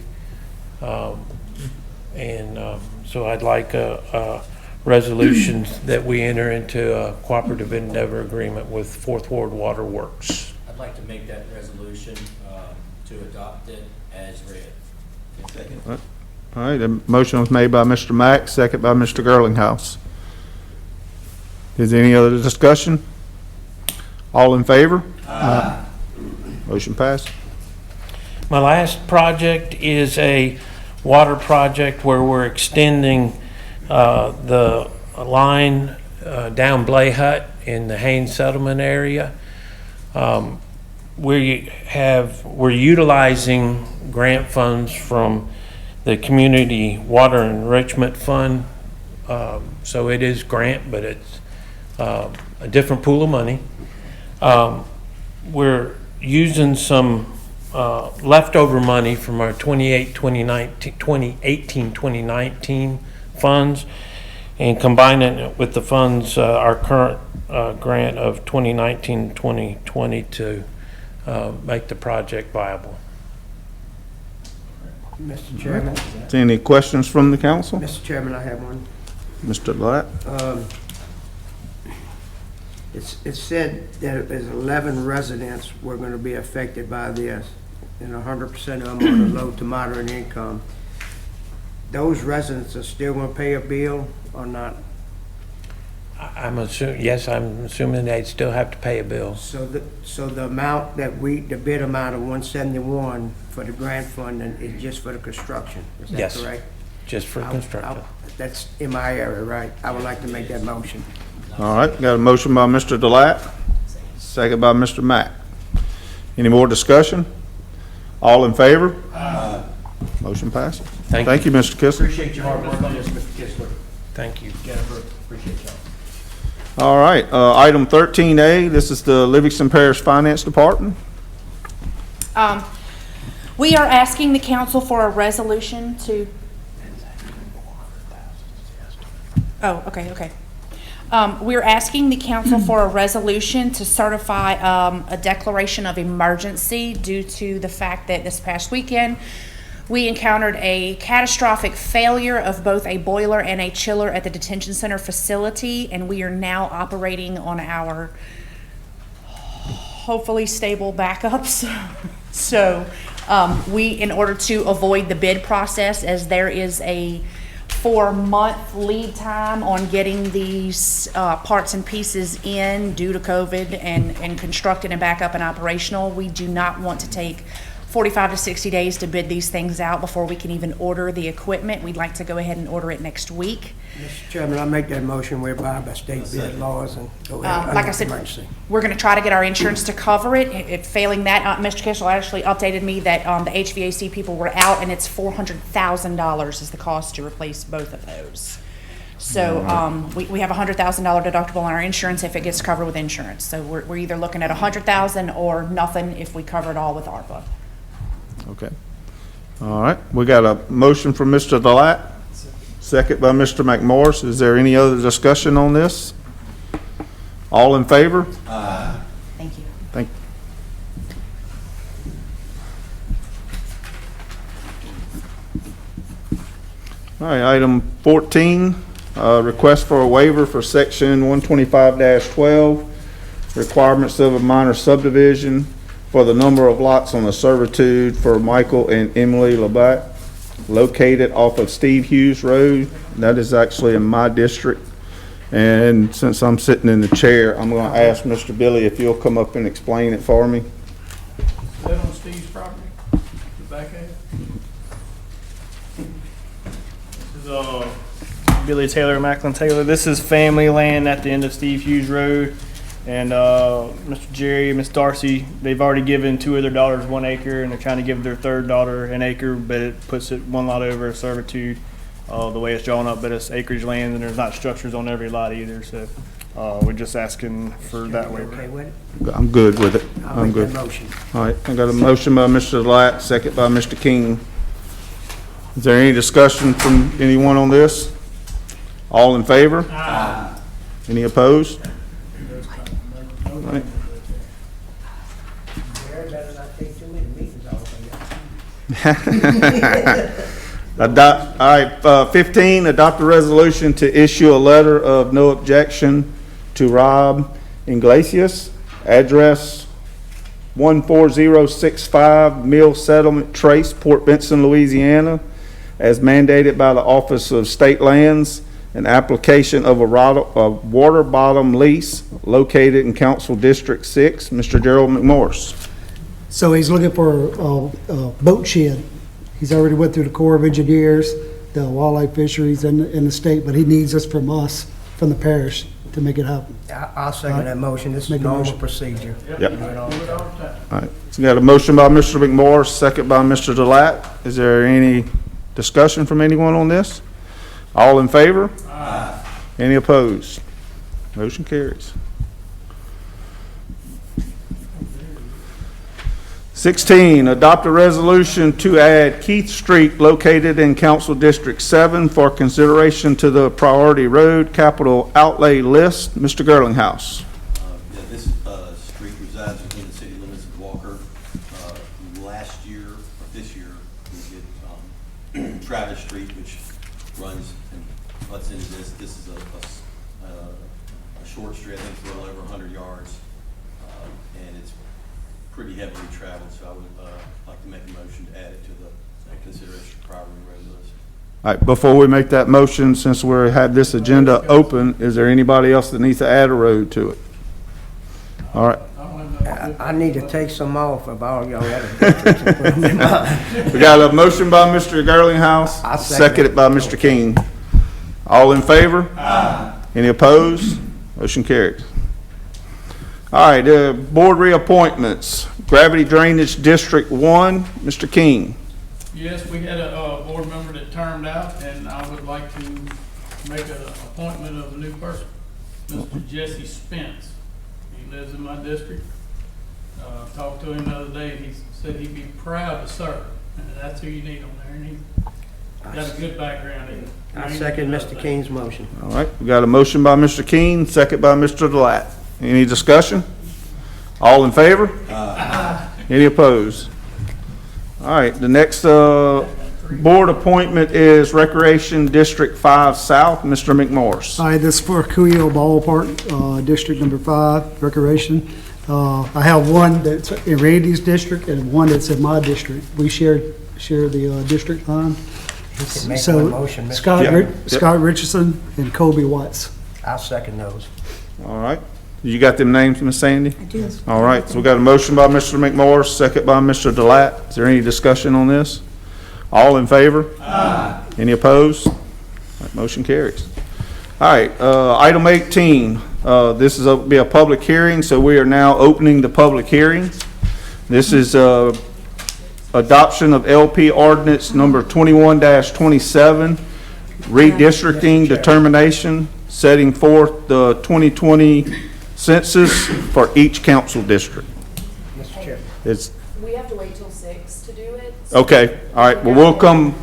So I'd like a resolution that we enter into a cooperative endeavor agreement with Fourth Ward Water Works. I'd like to make that resolution to adopt it as read. Second. All right, a motion was made by Mr. Mack, second by Mr. Girlinghouse. Is there any other discussion? All in favor? Aye. Motion passed. My last project is a water project where we're extending the line down Blay Hut in the Haynes settlement area. We're utilizing grant funds from the Community Water Enrichment Fund. So it is grant, but it's a different pool of money. We're using some leftover money from our 2018-2019 funds and combining it with the funds, our current grant of 2019-2020 to make the project viable. Mr. Chairman. Any questions from the council? Mr. Chairman, I have one. Mr. Latt? It's said that there's 11 residents were going to be affected by this, and 100% of them are the low to moderate income. Those residents are still going to pay a bill or not? I'm assuming they'd still have to pay a bill. So the amount that the bid amount of 171 for the grant funding is just for the construction, is that Yes, correct? just for construction. That's in my area, right? I would like to make that motion. All right, got a motion by Mr. Latt, second by Mr. Mack. Any more discussion? All in favor? Aye. Motion passes. Thank you, Mr. Kistler. Appreciate your hard work on this, Mr. Kistler. Thank you. Jennifer, appreciate y'all. All right, item 13A, this is the Livingston Parish Finance Department. We are asking the council for a resolution to. Oh, okay. We're asking the council for a resolution to certify a declaration of emergency due to the fact that this past weekend we encountered a catastrophic failure of both a boiler and a chiller at the detention center facility, and we are now operating on our hopefully stable backups. So in order to avoid the bid process, as there is a 4-month lead time on getting these parts and pieces in due to COVID and constructed and back up and operational, we do not want to take 45 to 60 days to bid these things out before we can even order the equipment. We'd like to go ahead and order it next week. Mr. Chairman, I make that motion whereby by state bid laws and go ahead. Like I said, we're going to try to get our insurance to cover it. If failing that, Mr. Kissel actually updated me that the HVAC people were out, and it's $400,000 is the cost to replace both of those. So we have a $100,000 deductible on our insurance if it gets covered with insurance. So we're either looking at $100,000 or nothing if we cover it all with ARPA. Okay. All right, we got a motion from Mr. Latt, second by Mr. McMorris. Is there any other discussion on this? All in favor? Thank you. Thank you. All right, item 14, request for a waiver for section 125-12 requirements of a minor subdivision for the number of lots on the Servitude for Michael and Emily LeBac, located off of Steve Hughes Road. That is actually in my district. And since I'm sitting in the chair, I'm going to ask Mr. Billy if you'll come up and explain it for me. Is that on Steve's property, the back end? This is Billy Taylor, Macklin Taylor. This is family land at the end of Steve Hughes Road. And Mr. Jerry and Miss Darcy, they've already given 2 of their daughters 1 acre, and they're trying to give their 3rd daughter an acre, but it puts it 1 lot over a servitude, the way it's drawn up, but it's acreage land, and there's not structures on every lot either, so we're just asking for that waiver. Okay with it? I'm good with it. I'll I'm make good. that motion. All right, I got a motion by Mr. Latt, second by Mr. King. Is there any discussion from anyone on this? All in favor? Aye. Any opposed? All right. Gary better not take too many meetings off of All right, 15, adopt a resolution to issue a letter of no objection to Rob Iglesias, address 14065 Mill Settlement Trace, Port Benson, Louisiana, as mandated by the Office of State Lands, an application of a water bottom lease located in Council District 6. Mr. Gerald McMorris. So he's looking for a boat shed. He's already went through the Corps of Engineers, the wildlife fisheries and the state, but he needs us from the parish to make it happen. I'll second that motion. This is Make a normal motion. procedure. Yep. Do it all the time. All right, so we got a motion by Mr. McMorris, second by Mr. Delatt. Is there any discussion from anyone on this? All in favor? Aye. Any opposed? Motion carries. 16, adopt a resolution to add Keith Street located in Council District 7 for consideration to the priority road capital outlay list. Mr. Gerlinghouse. Yeah, this street resides within the city limits of Walker. Last year, or this year, we did Travis Street, which runs and butts into this. This is a short street, I think it's a little over 100 yards, and it's pretty heavily traveled, so I would like to make a motion to add it to the consideration of priority road list. All right, before we make that motion, since we had this agenda open, is there anybody else that needs to add a road to it? All right. I need to take some off of all y'all had a We got a motion by Mr. Gerlinghouse, I'll second seconded by Mr. King. All in favor? Aye. Any opposed? Motion carried. All right, board reappointments. Gravity Drainage District 1, Mr. King. Yes, we had a board member that termed out, and I would like to make an appointment of a new person, Mr. Jesse Spence. He lives in my district. Talked to him the other day, and he said he'd be proud to serve, and that's who you need on there, and he's got a good background in it. I second Mr. King's motion. All right, we got a motion by Mr. King, second by Mr. Delatt. Any discussion? All in favor? Aye. Any opposed? All right, the next board appointment is Recreation District 5 South, Mr. McMorris. Hi, this is for Cuyio Ballpark, District Number 5, Recreation. I have one that's in Randy's district and one that's in my district. We share the district line. You can make So one motion, Mr. Scott, Yep. Scott Richardson and Kobe Watts. I'll second those. All right, you got them names, Ms. Sandy? I do. All right, so we got a motion by Mr. McMorris, second by Mr. Delatt. Is there any discussion on this? All in favor? Aye. Any opposed? All right, motion carries. All right, item 18, this is be a public hearing, so we are now opening the public hearing. This is adoption of LP Ordinance number 21-27, redistricting determination, setting forth the 2020 census for each council district. Mr. Chair. We have to wait till 6 to do it. Okay, all right, well,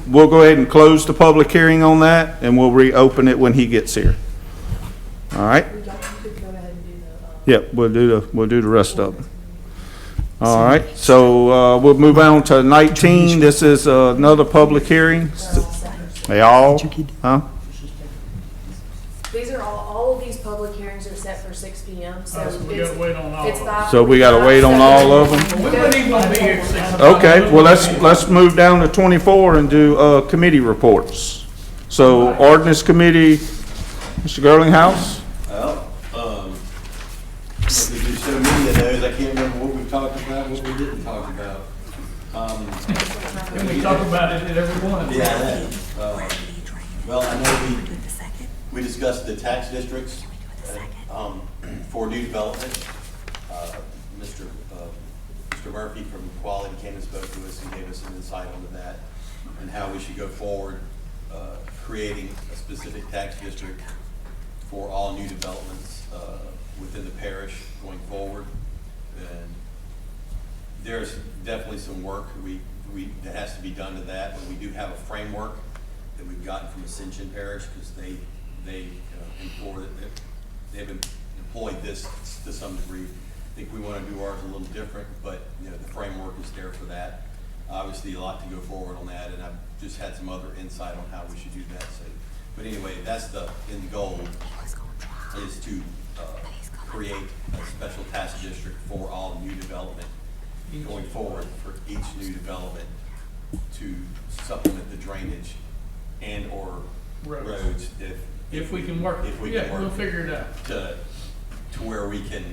we'll go ahead and close the public hearing on that, and we'll reopen it when he gets here. All right? You could go ahead and do the, Yep, we'll do the rest of them. All right, so we'll move on to 19. This is another public hearing. They all, huh? These are all of these public hearings are set for 6 PM, so So we gotta wait on all it's of them. by- So we gotta wait on all of them? We wouldn't even want to be here at 6 o'clock. Okay, well, let's move down to 24 and do, committee reports. So ordinance committee, Mr. Girlinghouse? Well, we do so many of those, I can't remember what we talked about, what we didn't talk about. And we talk about it at every one. Yeah, I know. Well, I know we discussed the tax districts for new development. Mr. Murphy from Quality came and spoke to us and gave us some insight onto that and how we should go forward, creating a specific tax district for all new developments within the parish going forward. And there's definitely some work that has to be done to that, but we do have a framework that we've gotten from Ascension Parish, because they've employed this to some degree. I think we want to do ours a little different, but the framework is there for that. Obviously, a lot to go forward on that, and I've just had some other insight on how we should do that. So, but anyway, that's the end goal, is to create a special tax district for all new development going forward, for each new development to supplement the drainage and or roads if we can work. Yeah, we'll figure it out. To where we can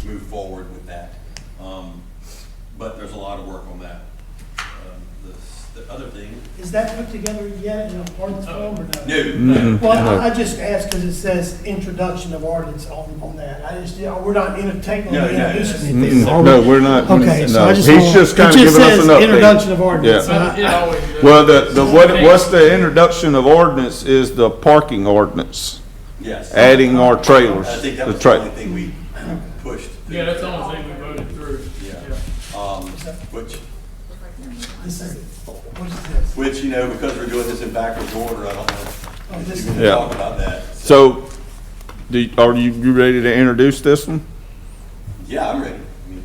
move forward with that. But there's a lot of work on that. The other thing. Is that put together yet in an ordinance form or no? No. Well, I just asked because it says introduction of ordinance on that. We're not technically introducing it. No, we're not. Okay, so no. I just He's just kind of giving us an update. Introduction of ordinance. Yeah. Well, what's the introduction of ordinance is the parking ordinance. Yes. Adding more trailers. I think that was the only thing we pushed. Yeah, that's the only thing we voted through. Which, because we're doing this in backwards order, I don't know if you can Yeah. talk about that. So, are you ready to introduce this one? Yeah, I'm ready.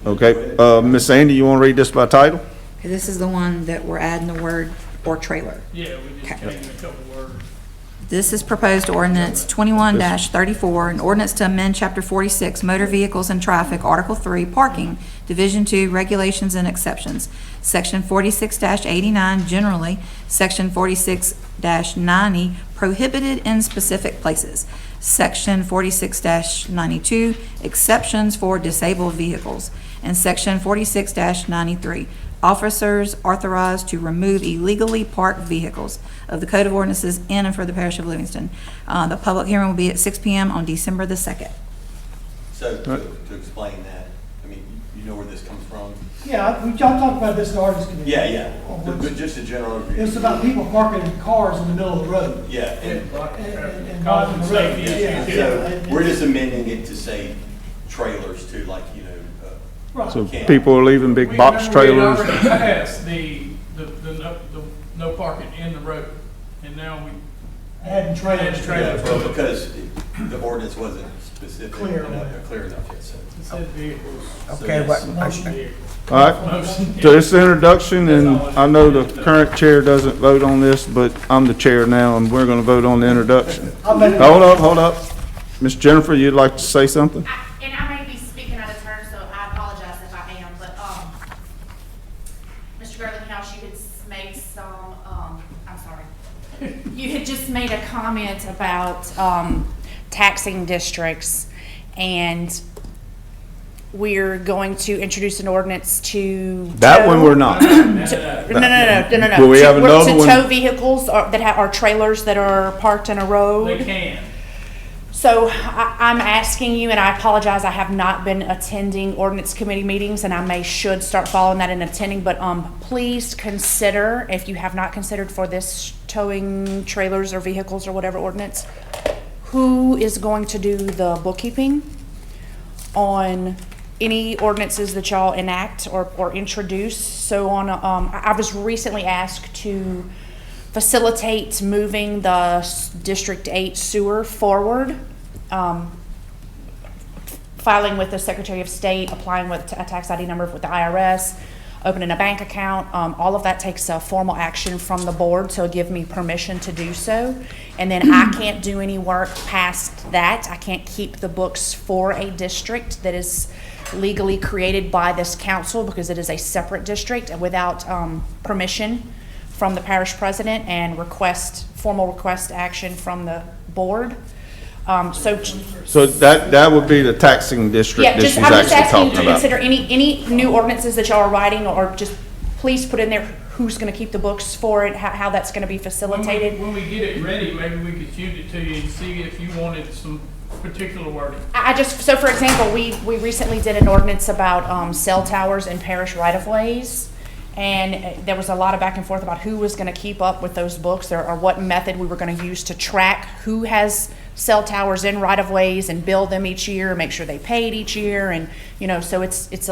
Okay, Miss Sandy, you want to read this by title? Okay, this is the one that we're adding the word "or trailer." Yeah, we just changed a couple words. This is proposed ordinance 21-34, an ordinance to amend Chapter 46, Motor Vehicles and Traffic, Article 3, Parking, Division 2, Regulations and Exceptions, Section 46-89, generally, Section 46-90, prohibited in specific places, Section 46-92, exceptions for disabled vehicles, and Section 46-93, officers authorized to remove illegally parked vehicles of the Code of Ordinances in and for the Parish of Livingston. The public hearing will be at 6 p.m. on December the 2nd. So to explain that, you know where this comes from? Yeah, y'all talked about this in the ordinance committee. Yeah. Just a general overview. It's about people parking cars in the middle of the road. Yeah. And blocking the road. Safety Yeah. issues. So we're just amending it to say trailers too, like, So people are leaving big box trailers. We already passed the no parking in the road, and now we Adding trailers. Well, because the ordinance wasn't specific Clear enough yet, so. It said vehicles. Okay, yes. All right, so this introduction, and I know the current chair doesn't vote on this, but I'm the chair now, and we're gonna vote on the introduction. Hold up. Miss Jennifer, you'd like to say something? And I may be speaking out of turn, so I apologize if I am, but, Mr. Girlinghouse, you had made some, I'm sorry. You had just made a comment about, taxing districts, and we're going to introduce an ordinance to. That one we're not. No. Will we have another To one? tow vehicles that are trailers that are parked in a road. They can. So I'm asking you, and I apologize, I have not been attending ordinance committee meetings, and I should start following that and attending, but please consider, if you have not considered for this towing trailers or vehicles or whatever ordinance, who is going to do the bookkeeping on any ordinances that y'all enact or introduce. So I was recently asked to facilitate moving the District 8 sewer forward, filing with the Secretary of State, applying with a tax ID number with the IRS, opening a bank account. All of that takes a formal action from the board to give me permission to do so. And then I can't do any work past that. I can't keep the books for a district that is legally created by this council because it is a separate district without permission from the parish president and formal request action from the board. So that would be the taxing district Yeah, that she's I'm just actually asking you talking to about. consider any new ordinances that y'all are writing, or just please put in there who's gonna keep the books for it, how that's gonna be facilitated. When we get it ready, maybe we could shoot it to you and see if you wanted some particular wording. So for example, we recently did an ordinance about cell towers and parish right-of-ways. And there was a lot of back and forth about who was gonna keep up with those books, or what method we were gonna use to track who has cell towers in right-of-ways and bill them each year, make sure they paid each year. And, so it's there's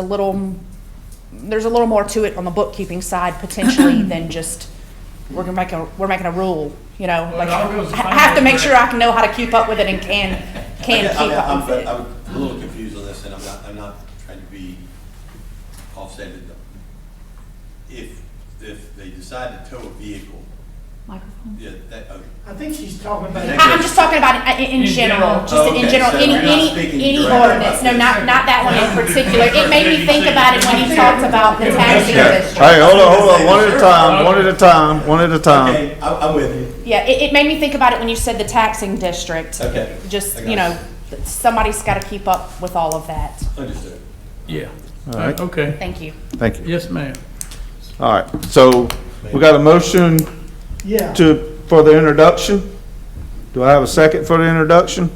a little more to it on the bookkeeping side potentially than just, we're making a rule, like I have to make sure I can know how to keep up with it and can keep up with it. I'm a little confused on this, and I'm not trying to be offset. If they decide to tow a vehicle, Microphone. yeah, I think she's talking about. I'm just talking about it in general, in general, So we're not any speaking ordinance, directly no, about not that one in particular. It made me think about it when he talked about the taxing district. Hey, hold on, one at a time. Okay, I'm with you. Yeah, it made me think about it when you said the taxing district. Okay. Just, I got somebody's gotta keep up with all of that. Understood. Yeah. All right. Okay. Thank you. Thank you. Yes, ma'am. All right, so we got a motion Yeah. for the introduction. Do I have a second for the introduction?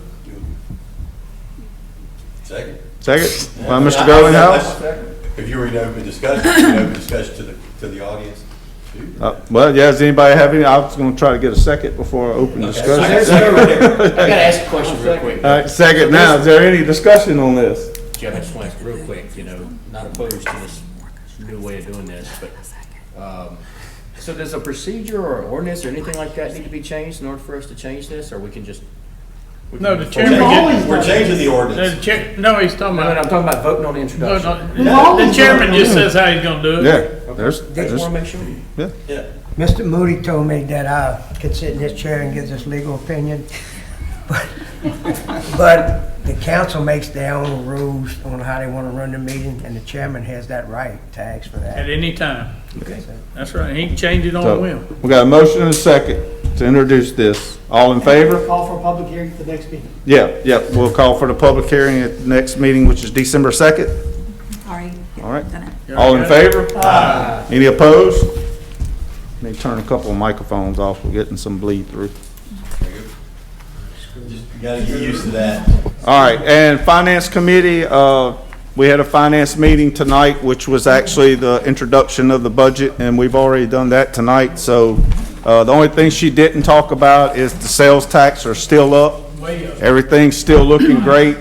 Second. Second by Mr. Goldinghouse. If you were in open discussion, to the audience. Well, yeah, does anybody have any? I was gonna try to get a second before I open discussion. I gotta ask a question real quick. All right, second now. Is there any discussion on this? Jeff, I just want to ask real quick, not opposed to this new way of doing this, but, so does a procedure or ordinance or anything like that need to be changed in order for us to change this, or we can just? No, the chairman gets. We're changing the ordinance. No, he's talking No, about. I'm talking about voting on the introduction. The chairman just says how he's gonna do it. Yeah, I just want to make sure. Yeah. Mr. Moody told me that I could sit in this chair and give this legal opinion. But the council makes their own rules on how they want to run the meeting, and the chairman has that right to ask for At that. any time. Okay. That's right. He can change it on a So, whim. we got a motion and a second to introduce this. All in favor? Call for a public hearing at the next meeting. Yeah, we'll call for the public hearing at the next meeting, which is December 2nd. All right. All right. Done it. All in favor? Aye. Any opposed? Let me turn a couple of microphones off. We're getting some bleed through. You gotta get used to that. All right, and Finance Committee, we had a finance meeting tonight, which was actually the introduction of the budget, and we've already done that tonight. So the only thing she didn't talk about is the sales tax are still up. Everything's still looking great.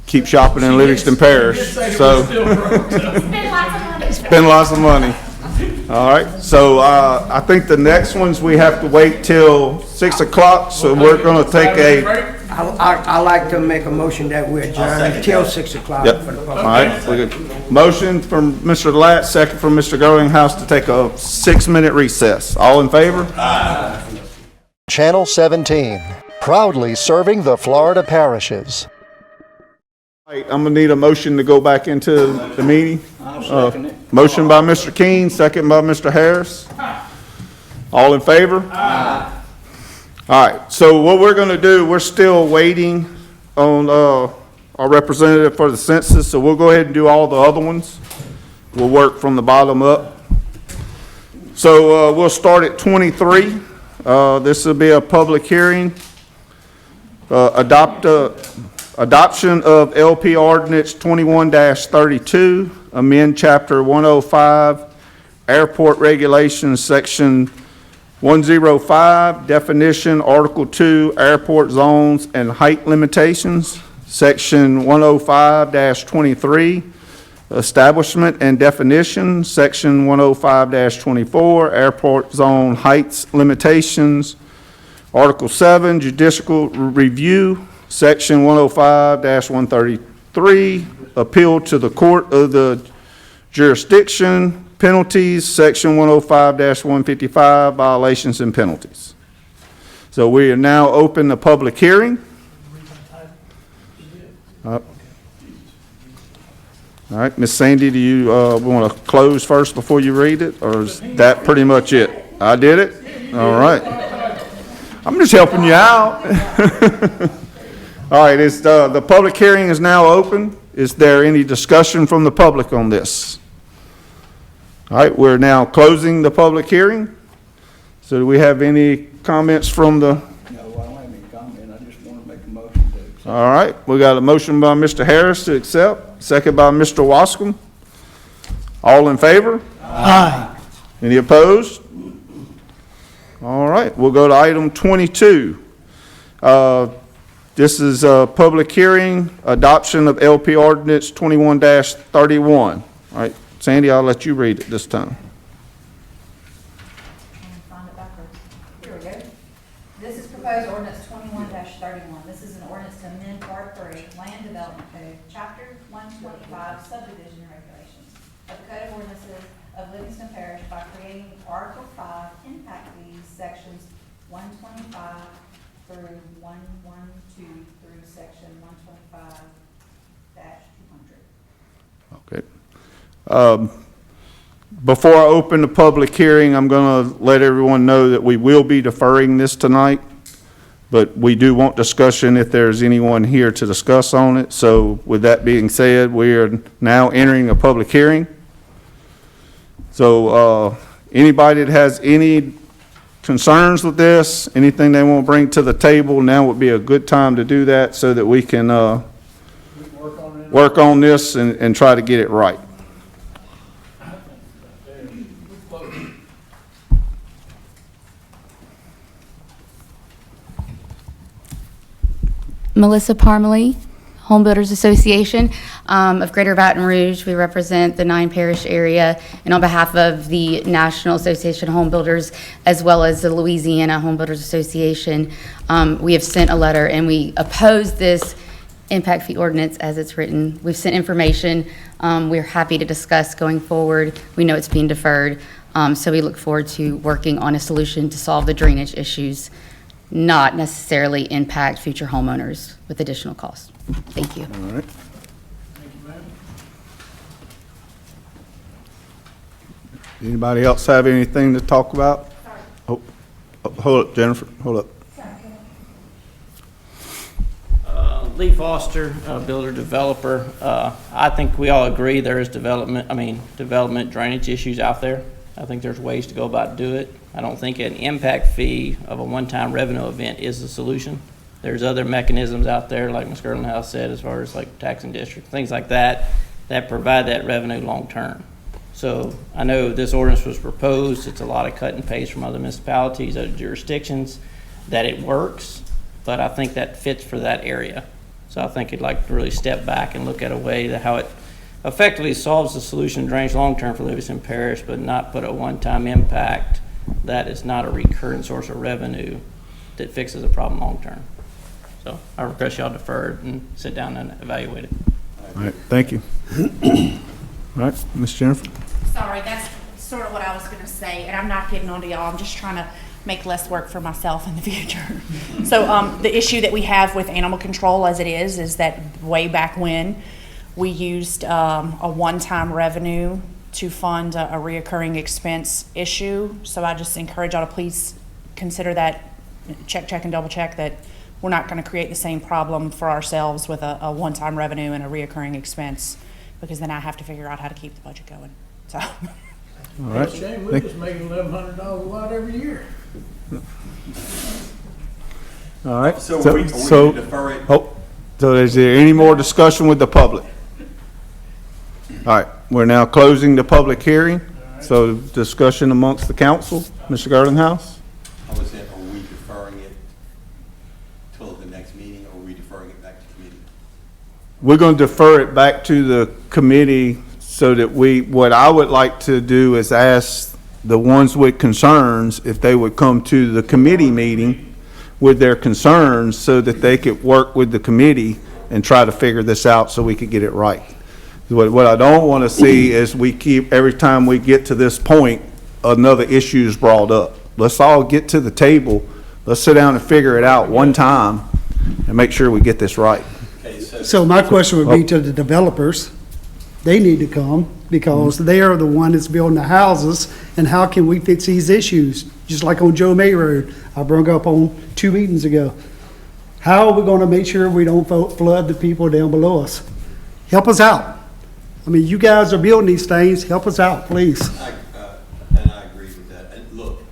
Keep shopping in Livingston Parish. So spend lots of money. All right, so I think the next ones, we have to wait till 6 o'clock, so we're gonna take a, I like to make a motion that we adjourn till 6 o'clock yep, for the all public. right. We got motion from Mr. Lat, second from Mr. Goldinghouse to take a 6-minute recess. All in favor? Channel 17, proudly serving the Florida parishes. All right, I'm gonna need a motion to go back into the meeting. Motion by Mr. King, second by Mr. Harris. All in favor? All right, so what we're gonna do, we're still waiting on our representative for the census, so we'll go ahead and do all the other ones. We'll work from the bottom up. So we'll start at 23. This will be a public hearing. Adoption of LP Ordinance 21-32, amend Chapter 105, Airport Regulations, Section 105, Definition, Article 2, Airport Zones and Height Limitations, Section 105-23, Establishment and Definition, Section 105-24, Airport Zone Heights Limitations, Article 7, Judicial Review, Section 105-133, Appeal to the Court of the Jurisdiction, penalties, section 105-155, violations and penalties. So we are now open the public hearing. All right, Ms. Sandy, do you want to close first before you read it, or is that pretty much it? I did it? All right. I'm just helping you out. All right, the public hearing is now open. Is there any discussion from the public on this? All right, we're now closing the public hearing. So do we have any comments from the? No, I don't have any comment. I just want to make a motion to accept. All right, we got a motion by Mr. Harris to accept, second by Mr. Wascom. All in favor? Aye. Any opposed? All right, we'll go to item 22. This is a public hearing, adoption of LP Ordinance 21-31. All right, Sandy, I'll let you read it this time. Find it backwards. Here we go. This is proposed ordinance 21-31. This is an ordinance to amend Part 3, Land Development Code, Chapter 125, Subdivision and Regulations of the Code of Ordinances of Livingston Parish by creating Article 5, Impact Fees, Sections 125 through 112 through Section 125-200. Okay. Before I open the public hearing, I'm going to let everyone know that we will be deferring this tonight, but we do want discussion if there's anyone here to discuss on it. So with that being said, we are now entering a public hearing. So anybody that has any concerns with this, anything they want to bring to the table, now would be a good time to do that so that we can work on this and try to get it right. Melissa Parmalee, Home Builders Association of Greater Baton Rouge. We represent the 9 parish area, and on behalf of the National Association of Home Builders, as well as the Louisiana Home Builders Association, we have sent a letter and we oppose this impact fee ordinance as it's written. We've sent information. We're happy to discuss going forward. We know it's being deferred, so we look forward to working on a solution to solve the drainage issues, not necessarily impact future homeowners with additional costs. Thank you. All right. Anybody else have anything to talk about? Oh, hold up, Jennifer, hold up. Lee Foster, builder developer. I think we all agree there is development drainage issues out there. I think there's ways to go about do it. I don't think an impact fee of a one-time revenue event is the solution. There's other mechanisms out there, like Ms. Gerlinghouse said, as far as like taxing district, things like that, that provide that revenue long-term. So I know this ordinance was proposed. It's a lot of cut and paste from other municipalities, other jurisdictions, that it works, but I think that fits for that area. So I think you'd like to really step back and look at a way that how it effectively solves the solution drainage long-term for Livingston Parish, but not put a one-time impact that is not a recurrent source of revenue that fixes a problem long-term. So I request y'all defer it and sit down and evaluate it. All right, thank you. All right, Ms. Jennifer. Sorry, that's sort of what I was going to say, and I'm not getting onto y'all. I'm just trying to make less work for myself in the future. So the issue that we have with animal control as it is that way back when we used a one-time revenue to fund a reoccurring expense issue. So I just encourage y'all to please consider that, check and double check that we're not going to create the same problem for ourselves with a one-time revenue and a reoccurring expense, because then I have to figure out how to keep the budget going. So. All right. Shame, we're just making $1,100 a lot every year. All right. So are we to defer it? So is there any more discussion with the public? All right, we're now closing the public hearing. So discussion amongst the council. Mr. Gerlinghouse? I was saying, are we deferring it till the next meeting, or are we deferring it back to committee? We're going to defer it back to the committee so that what I would like to do is ask the ones with concerns if they would come to the committee meeting with their concerns so that they could work with the committee and try to figure this out so we could get it right. What I don't want to see is we keep, every time we get to this point, another issue is brought up. Let's all get to the table. Let's sit down and figure it out one time and make sure we get this right. Okay, So my question would be to the developers. They need to come because they are the one that's building the houses, and how can we fix these issues? Just like on Joe May Road, I brought up on 2 meetings ago. How are we gonna make sure we don't flood the people down below us? Help us out. I mean, you guys are building these things, help us out, please. And I agree with that. And look,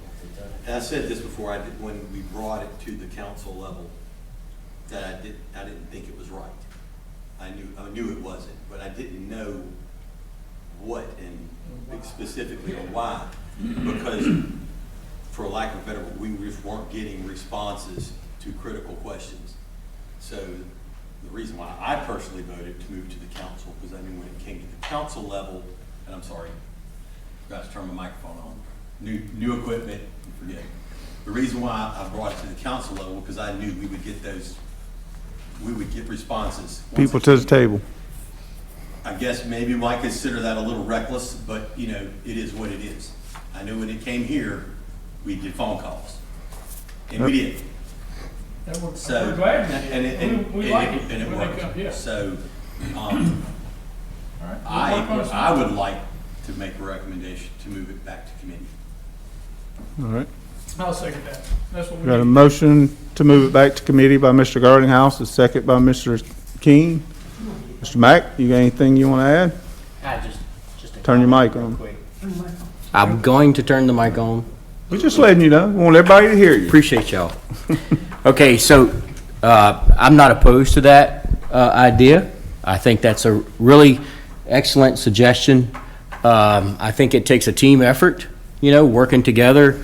and I said this before, when we brought it to the council level, that I didn't think it was right. I knew it wasn't, but I didn't know what and specifically or why, because for lack of a better word, we just weren't getting responses to critical questions. So the reason why I personally voted to move to the council, because I knew when it came to the council level, and I'm sorry, I forgot to turn my microphone on, new equipment, forget it. The reason why I brought it to the council level, because I knew we would get responses. People to the table. I guess maybe we might consider that a little reckless, but you know, it is what it is. I knew when it came here, we did phone calls, and we did. And we're So, glad you and did. We like it and it when they come, yeah. worked. So, All right, we'll work on it. I would like to make a recommendation to move it back to committee. All right. I'll second that. That's what we Got a need. motion to move it back to committee by Mr. Garlinghouse, a second by Mr. King. Mr. Mack, you got anything you want to add? Just a Turn your comment mic real on. quick. I'm going to turn the mic on. We're just letting you know. We want everybody to hear you. Appreciate y'all. Okay, so I'm not opposed to that idea. I think that's a really excellent suggestion. I think it takes a team effort, you know, working together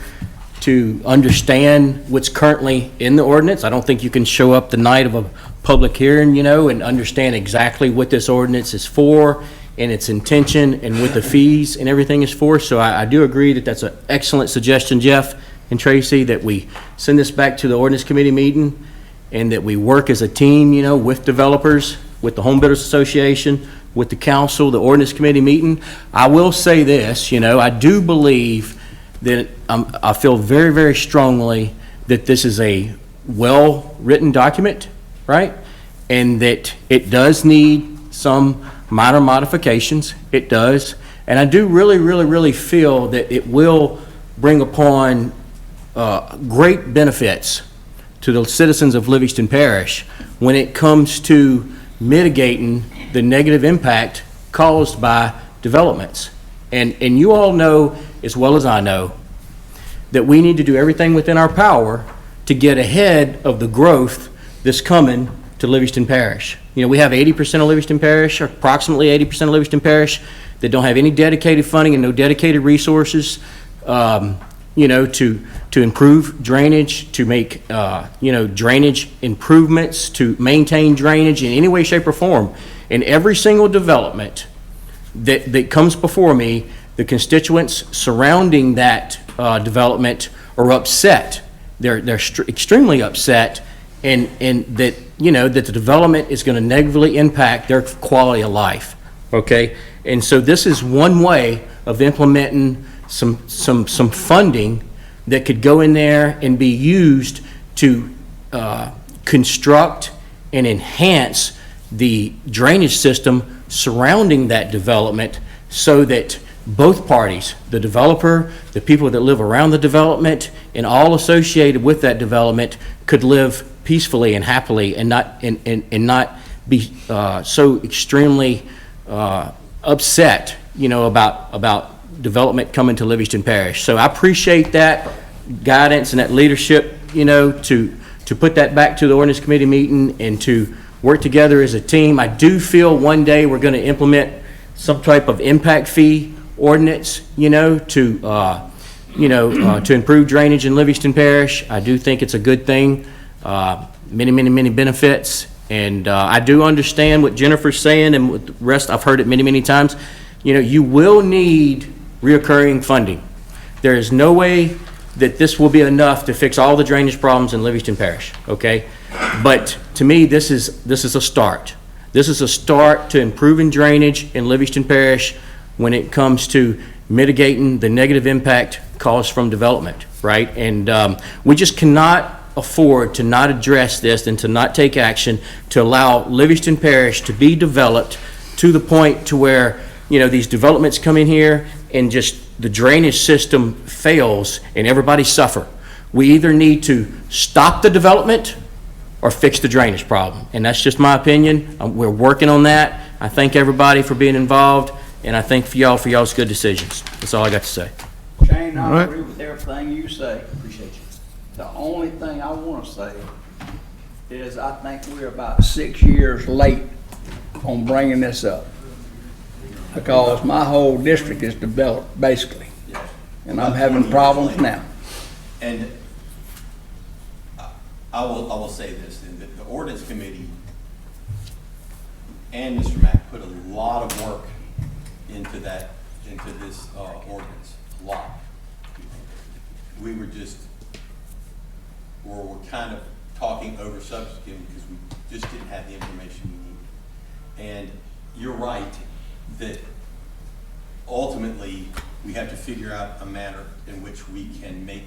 to understand what's currently in the ordinance. I don't think you can show up the night of a public hearing, you know, and understand exactly what this ordinance is for and its intention and what the fees and everything is for. So I do agree that that's an excellent suggestion, Jeff and Tracy, that we send this back to the ordinance committee meeting and that we work as a team, you know, with developers, with the Home Builders Association, with the council, the ordinance committee meeting. I will say this, you know, I do believe that I feel very, very strongly that this is a well-written document, right? And that it does need some minor modifications. It does. And I do really, really, really feel that it will bring upon great benefits to the citizens of Livingston Parish when it comes to mitigating the negative impact caused by developments. And you all know as well as I know that we need to do everything within our power to get ahead of the growth that's coming to Livingston Parish. You know, we have 80% of Livingston Parish, or approximately 80% of Livingston Parish, that don't have any dedicated funding and no dedicated resources, you know, to improve drainage, to make, you know, drainage improvements, to maintain drainage in any way, shape, or form. And every single development that comes before me, the constituents surrounding that development are upset. They're extremely upset, and that, you know, that the development is going to negatively impact their quality of life. Okay, and so this is one way of implementing some funding that could go in there and be used to construct and enhance the drainage system surrounding that development so that both parties, the developer, the people that live around the development, and all associated with that development could live peacefully and happily and not be so extremely upset, you know, about development coming to Livingston Parish. So I appreciate that guidance and that leadership, you know, to put that back to the ordinance committee meeting and to work together as a team. I do feel one day we're going to implement some type of impact fee ordinance, you know, to improve drainage in Livingston Parish. I do think it's a good thing. Many benefits. And I do understand what Jennifer's saying, and with the rest, I've heard it many times. You know, you will need reoccurring funding. There is no way that this will be enough to fix all the drainage problems in Livingston Parish, okay? But to me, this is a start. This is a start to improving drainage in Livingston Parish when it comes to mitigating the negative impact caused from development, right? And we just cannot afford to not address this and to not take action to allow Livingston Parish to be developed to the point to where, you know, these developments come in here and just the drainage system fails and everybody suffer. We either need to stop the development or fix the drainage problem. And that's just my opinion. We're working on that. I thank everybody for being involved, and I thank for y'all's good decisions. That's all I got to say. Shane, All I right. agree with everything you say. Appreciate you. The only thing I want to say is I think we're about 6 years late on bringing this up. Because my whole district is developed, basically. And I'm having problems now. And I will say this, and the ordinance committee and Mr. Mack put a lot of work into this ordinance, a lot. We were we're kind of talking over substance because we just didn't have the information we needed. And you're right that ultimately we have to figure out a manner in which we can make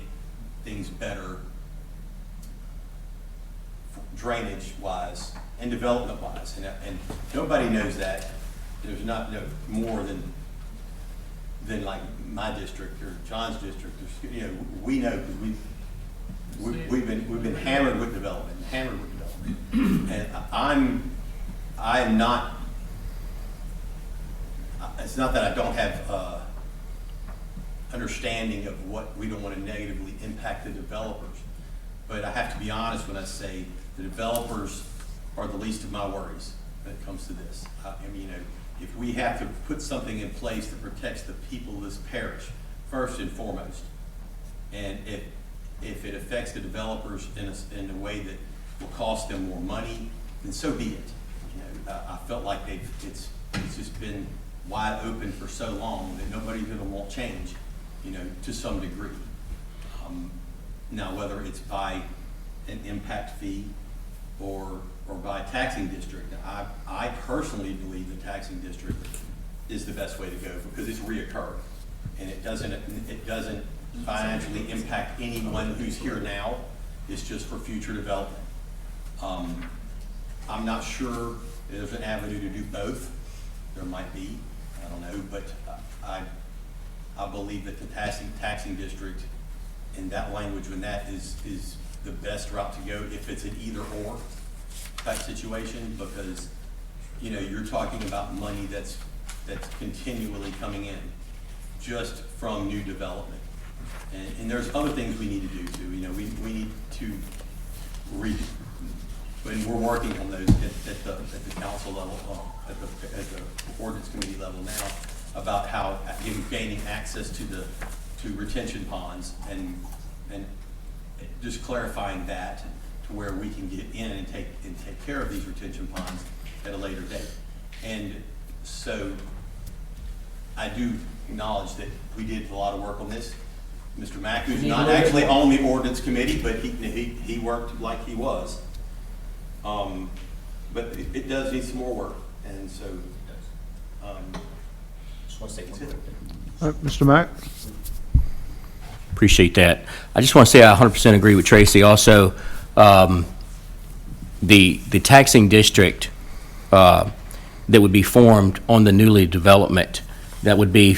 things better drainage wise and development wise, and nobody knows that. There's not more than like my district or John's district. You know, we know because we've been hammered with development, and I am not. It's not that I don't have understanding of what we don't want to negatively impact the developers, but I have to be honest when I say the developers are the least of my worries when it comes to this. I mean, you know, if we have to put something in place that protects the people of this parish, first and foremost, and if it affects the developers in a way that will cost them more money, then so be it. You know, I felt like it's just been wide open for so long that nobody really won't change, you know, to some degree. Now, whether it's by an impact fee or by a taxing district, I personally believe the taxing district is the best way to go because it's reoccurring and it doesn't financially impact anyone who's here now. It's just for future development. I'm not sure there's an avenue to do both. There might be. I don't know, but I believe that the taxing district and that language when that is the best route to go if it's an either or type situation, because you know you're talking about money that's continually coming in just from new development, and there's other things we need to do too. You know, we need to and we're working on those at the council level, at the ordinance committee level now, about how gaining access to retention ponds and just clarifying that to where we can get in and take care of these retention ponds at a later date. And so I do acknowledge that we did a lot of work on this. Mr. Mack, who's not actually on the ordinance committee, but he worked like he was. But it does need some more work, and so Just want to say one quick thing. All right, Mr. Mack? Appreciate that. I just want to say I 100% agree with Tracy. Also, the taxing district that would be formed on the newly development, that would be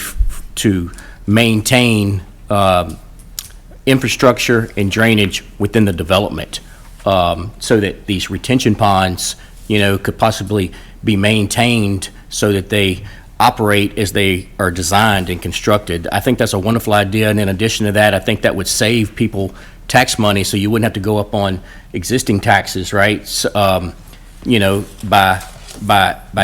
to maintain infrastructure and drainage within the development, so that these retention ponds, you know, could possibly be maintained so that they operate as they are designed and constructed. I think that's a wonderful idea, and in addition to that, I think that would save people tax money, so you wouldn't have to go up on existing taxes, right? So, you know, by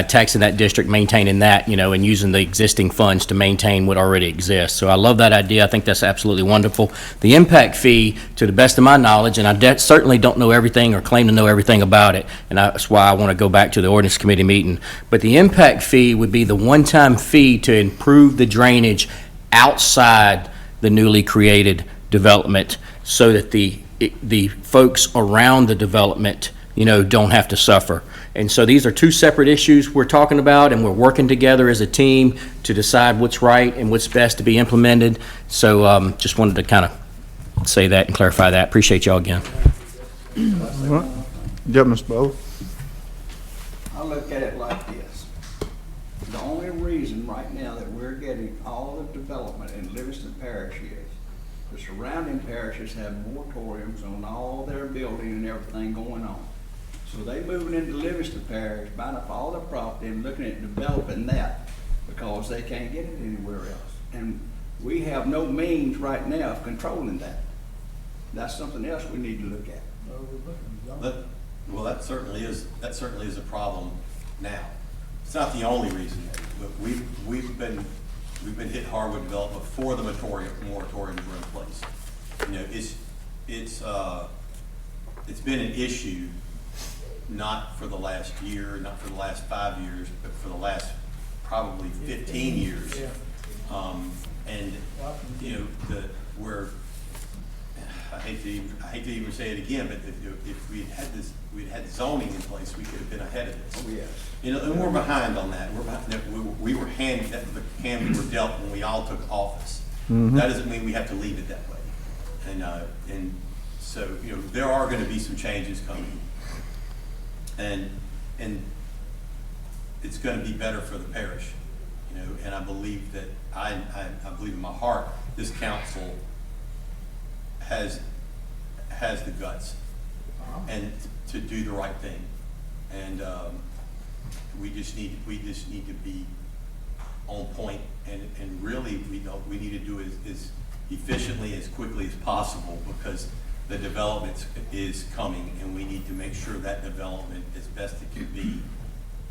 taxing that district, maintaining that, you know, and using the existing funds to maintain what already exists. So I love that idea. I think that's absolutely wonderful. The impact fee, to the best of my knowledge, and I certainly don't know everything or claim to know everything about it, and that's why I want to go back to the ordinance committee meeting, but the impact fee would be the one-time fee to improve the drainage outside the newly created development so that the folks around the development don't have to suffer. And so these are two separate issues we're talking about, and we're working together as a team to decide what's right and what's best to be implemented. So just wanted to kind of say that and clarify that. Appreciate y'all again. All right. Yep, Mr. Bo. I look at it like this. The only reason right now that we're getting all the development in Livingston Parish is the surrounding parishes have moratoriums on all their building and everything going on. So they moving into Livingston Parish, buying up all their property and looking at developing that because they can't get it anywhere else. And we have no means right now of controlling that. That's something else we need to look at. Well, that certainly is a problem now. It's not the only reason, but we've been hit hard with development before the moratoriums were in place. It's been an issue, not for the last year, not for the last 5 years, but for the last probably 15 years. And we're, I hate to even say it again, but if we'd had zoning in place, we could have been ahead of this. Oh, yes. And we're behind on that. We were handed the hand we were dealt when we all took office. Mhm. That doesn't mean we have to leave it that way. And so there are going to be some changes coming, and it's going to be better for the parish. And I believe that I believe in my heart this council has the guts and to do the right thing, and we just need to be on point, and really we need to do it as efficiently, as quickly as possible, because the development is coming, and we need to make sure that development, as best it can be,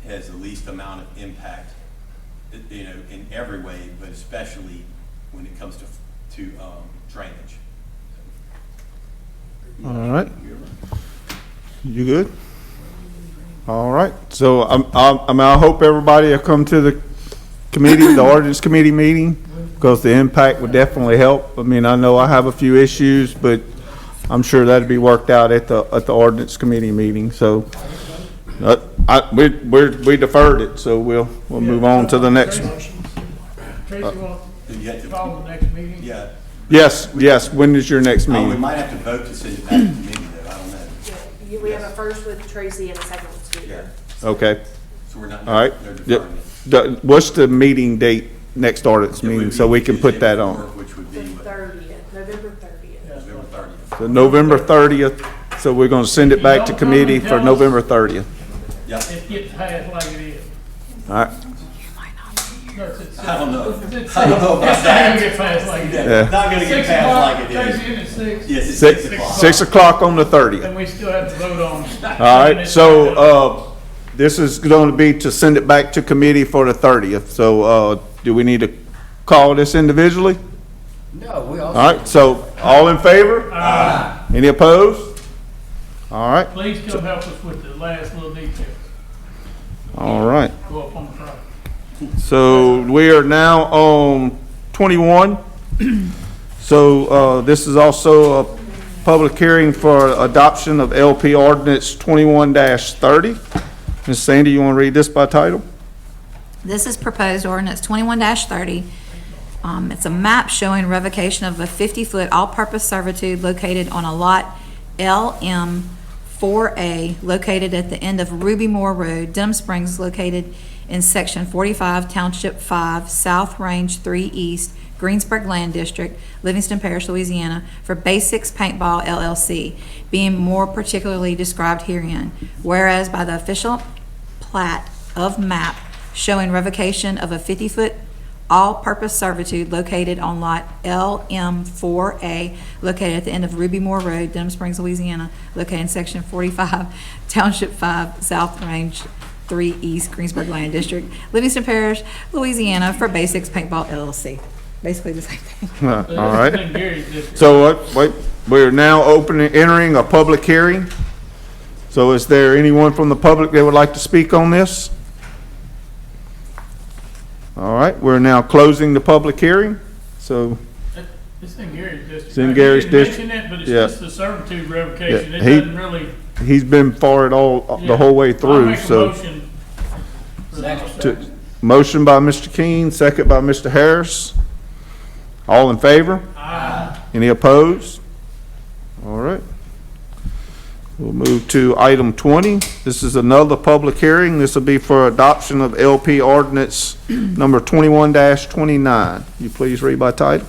has the least amount of impact, in every way, but especially when it comes to drainage. All right. You good? All right. So I hope everybody will come to the committee, the ordinance committee meeting, because the impact would definitely help. I mean, I know I have a few issues, but I'm sure that'll be worked out at the ordinance committee meeting. So we deferred it, so we'll move on to the next one. Tracy, call the next meeting? Yeah. Yes. When is your next We meeting? might have to vote to send it back to committee, though. I don't know. Yeah, we have a first with Tracy and a second with Steve. Yeah. Okay. So we're not. All right. They're deferring it. What's the meeting date, next ordinance meeting, so we can put that on? Which would be The 30th, November 30th. November 30th. So November 30th, so we're going to send it back to committee for November 30th. Yeah. It gets passed like it is. All right. No, it's I don't know. It's I don't know about it's not that. gonna get passed like it is. Yeah. It's not going to get 6 passed o'clock, like it is. Tracy, isn't it 6? Yes, it's 6 6 o'clock. 6 o'clock on the 30th. And we still have to vote on it. All right, so this is going to be to send it back to committee for the 30th. So do we need to call this individually? No, we All right, so all in favor? Aye. Any opposed? All right, Please come help us with the last little details. all right. Go up on the front. So we are now on 21. So this is also a public hearing for adoption of LP Ordinance 21-30. Ms. Sandy, you want to read this by title? This is proposed ordinance 21-30. It's a map showing revocation of a 50-foot all-purpose servitude located on a lot LM 4A located at the end of Ruby Moore Road, Denham Springs, located in Section 45, Township 5, South Range 3 East, Greensburg Land District, Livingston Parish, Louisiana, for Basics Paintball LLC, being more particularly described herein. Whereas by the official plat of map showing revocation of a 50-foot all-purpose servitude located on lot LM4A, located at the end of Ruby Moore Road, Denham Springs, Louisiana, located in Section 45, Township 5, South Range 3 East, Greensburg Land District, Livingston Parish, Louisiana, for Basics Paintball LLC. Basically the same thing. All right. So we're now entering a public hearing. So is there anyone from the public that would like to speak on this? All right, we're now closing the public hearing. So It's in Gary's district. It's in Gary's I didn't district. mention it, but it's Yeah. just the servitude revocation. Yeah, It he- doesn't really he's been for it all, the whole way I'll through, make a so. motion for that. To- Motion by Mr. King, second by Mr. Harris. All in favor? Aye. Any opposed? All right. We'll move to item 20. This is another public hearing. This will be for adoption of LP ordinance number 21-29. You please read by title.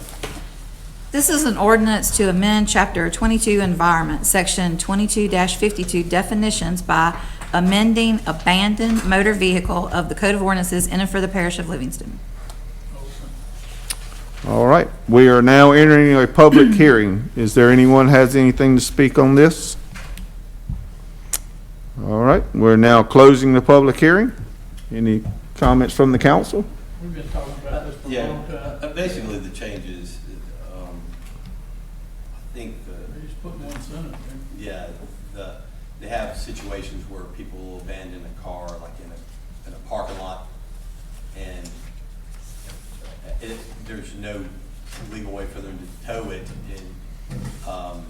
This is an ordinance to amend Chapter 22 Environment, Section 22-52 Definitions by amending abandoned motor vehicle of the Code of Ordinances in and for the Parish of Livingston. All right. We are now entering a public hearing. Is there anyone has anything to speak on this? All right. We're now closing the public hearing. Any comments from the council? We've been talking about this for a long time. Basically, the changes, I think, They just put one sentence in. yeah, they have situations where people will abandon a car, like in a parking lot, and there's no legal way for them to tow it, and,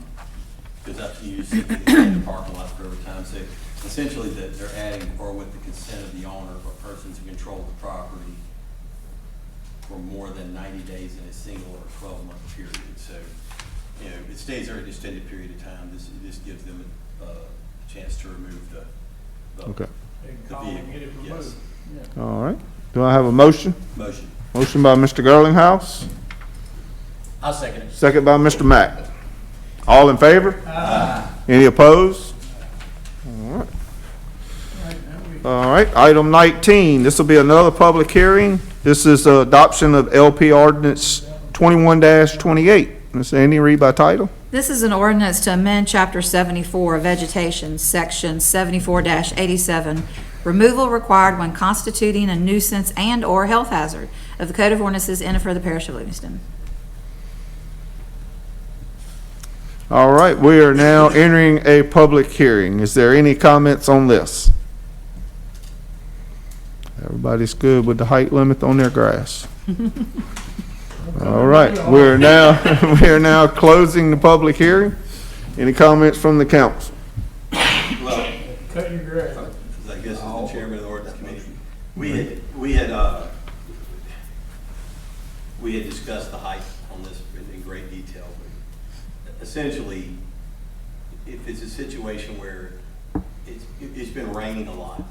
because up to you, simply in the parking lot for every time. So essentially, that they're adding, or with the consent of the owner or persons who control the property for more than 90 days in a single or 12-month period. So, you know, it stays there an extended period of time. This gives them a chance to remove the Okay. They can the call and vehicle. get it removed. Yes. Yeah. All right. Do I have a motion? Motion. Motion by Mr. Girlinghouse, I'll second it. second by Mr. Mack. All in favor? Any opposed? All right. All right, item 19, this will be another public hearing. This is the adoption of LP ordinance 21-28. Ms. Andy, read by title. This is an ordinance to amend Chapter 74 Vegetation, Section 74-87, removal required when constituting a nuisance and/or health hazard of the Code of Ordinances in and for the Parish of Livingston. All right, we are now entering a public hearing. Is there any comments on this? Everybody's good with the height limit on their grass. All right, we are now closing the public hearing. Any comments from the council? Well, Cut your grass. I guess as the chairman of the ordinance committee, we had discussed the height on this in great detail. But essentially, if it's a situation where it's been raining a lot,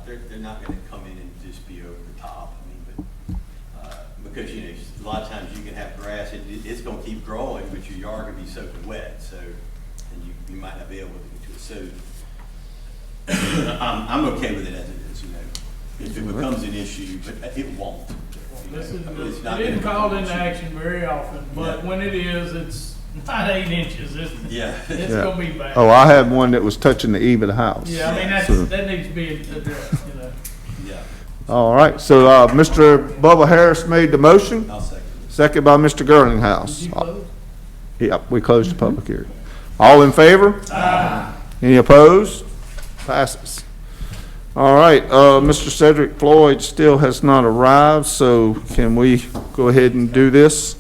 they're not going to come in and just be over the top. I mean, but because a lot of times you can have grass, it's going to keep growing, but your yard can be soaking wet, so and you might not be able to get to it. So I'm okay with it as it is. If it becomes an issue, but it won't. It isn't called into action very often, but when it is, it's not 8 inches. It's gonna be bad. Oh, I had one that was touching the eave of the house. Yeah, I mean, that needs to be addressed, Yeah. All right, so Mr. Bubba Harris made the motion. I'll second. Second by Mr. Girlinghouse. Did you close? Yeah, we closed the public hearing. All in favor? Any opposed? Passes. All right, Mr. Cedric Floyd still has not arrived, so can we go ahead and do this?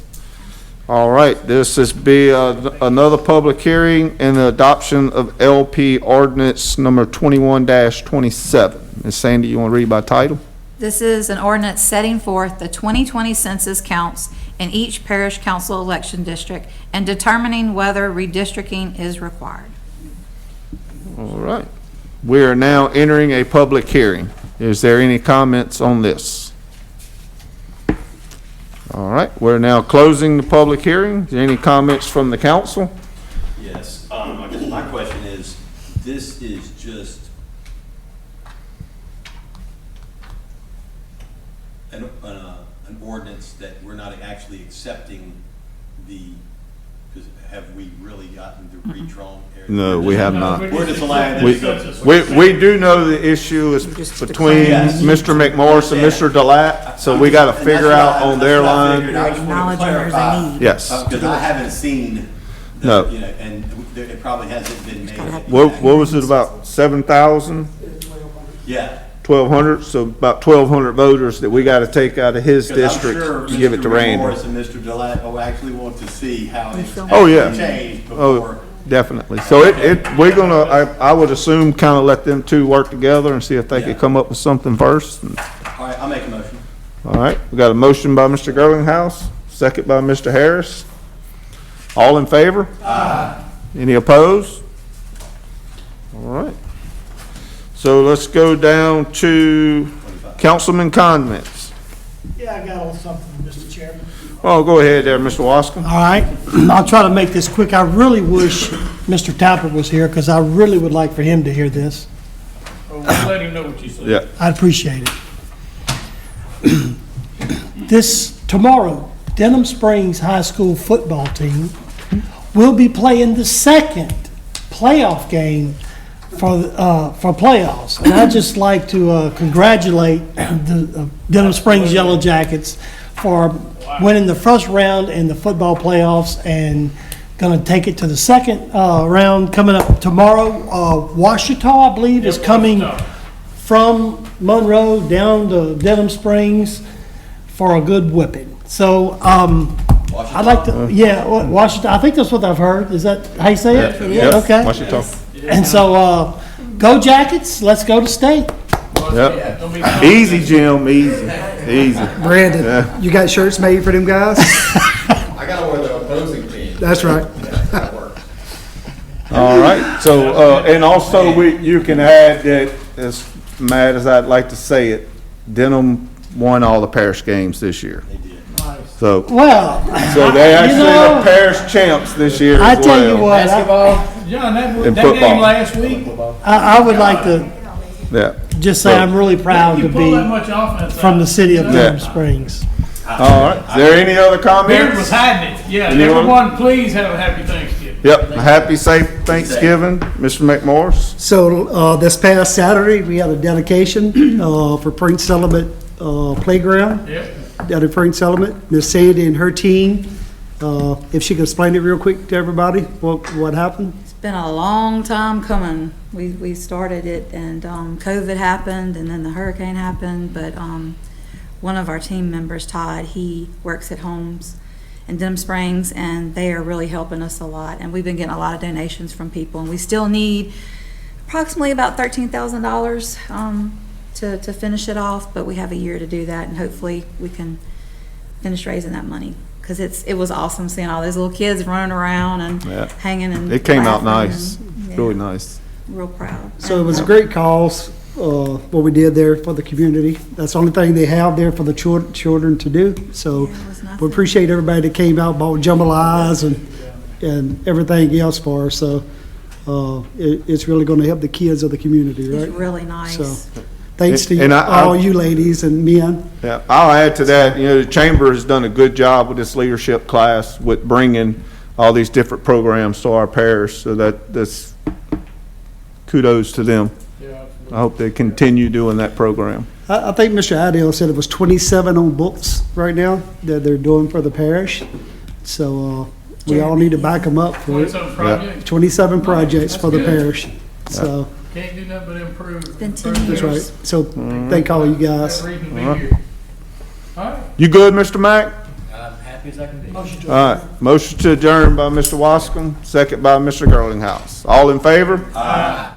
All right, this is another public hearing and the adoption of LP ordinance number 21-27. Ms. Sandy, you want to read by title? This is an ordinance setting forth the 2020 census counts in each parish council election district and determining whether redistricting is required. All right. We are now entering a public hearing. Is there any comments on this? All right, we're now closing the public hearing. Is there any comments from the council? Yes. I guess my question is, this is just an ordinance that we're not actually accepting because have we really gotten the redrawn area? No, we have not. We're just allowing We do know the issue is between Mr. McMorris and Mr. Delat, so we got to figure out on their line. Acknowledging there's a need. Yes. Because I haven't seen, No. and it probably hasn't been made. What was it, about 7,000? Yeah. 1,200, so about 1,200 voters that we got to take out of his district to give it to Randy. Mr. McMorris and Mr. Delat will actually want to see how it's Oh, yeah. changed Oh, before Definitely. So we're gonna, I would assume, kind of let them two work together and see if they could come up with something first. All right, I'll make a motion. All right, we got a motion by Mr. Girlinghouse, second by Mr. Harris. All in favor? Aye. Any opposed? All right. So let's go down to councilman comments. Yeah, I got a little something, Mr. Chairman. Oh, go ahead there, Mr. Wascom. All right, I'll try to make this quick. I really wish Mr. Tapper was here, because I really would like for him to hear this. Well, we'll let him know what you said. Yeah. I'd appreciate it. Tomorrow, Denham Springs High School football team will be playing the second playoff game for playoffs. And I'd just like to congratulate the Denham Springs Yellow Jackets for winning the first round in the football playoffs and going to take it to the second round coming up tomorrow. Washita, I believe, is coming from Monroe down to Denham Springs for a good whipping. So I'd like to, Washita, I think that's what I've heard. Is that how you say it? Yeah. Okay. Washita. And so, go Jackets, let's go to state. Yep. Easy, Jim, easy. Brandon, you got shirts made for them guys? I gotta wear the opposing team. That's right. That works. All right, so, and also you can add that, as mad as I'd like to say it, Denham won all the parish games this year. So they actually are parish champs this year I as well. tell you what, John, that In game football. last week, I would like to just say I'm really proud to pull that be much offense from the city of Denham Yeah. Springs. All right, is there any other Beard was comments? hiding it. Yeah, Anyone? everyone, please have a happy Thanksgiving. Yep, happy, safe Thanksgiving, Mr. McMorris. So, this past Saturday, we had a dedication, for Prince Settlement, playground. Yep. Down at Prince Settlement. Miss Sandy and her team, if she could explain it real quick to everybody, what happened? It's been a long time coming. We started it and COVID happened and then the hurricane happened, but one of our team members, Todd, he works at homes in Denham Springs and they are really helping us a lot. And we've been getting a lot of donations from people and we still need approximately about $13,000 to finish it off, but we have a year to do that and hopefully we can finish raising that money. Because it was awesome seeing all those little kids running around and hanging and It came out laughing nice, and, really nice. real proud. So it was a great cause, what we did there for the community. That's the only thing they have there for the children to do. So we appreciate everybody that came out, bought jambalayas and everything else for us. So it's really going to help the kids of the community, right? It's really nice. So thanks to And all you ladies and men. Yeah, I'll add to that, the chamber has done a good job with this leadership class with bringing all these different programs to our parish, so that's kudos to them. I hope they continue doing that program. I think Mr. Adele said it was 27 on books right now that they're doing for the parish. So we all need to back them up for it. 27 projects. 27 projects That's for the good. parish. So Can't do nothing but improve. Been 10 that's years. right. So thank all you guys. That reason to be here. All right. You good, Mr. Mack? I'm happy as I can be. All right, motion to adjourn by Mr. Wascom, second by Mr. Girlinghouse. All in favor? Aye.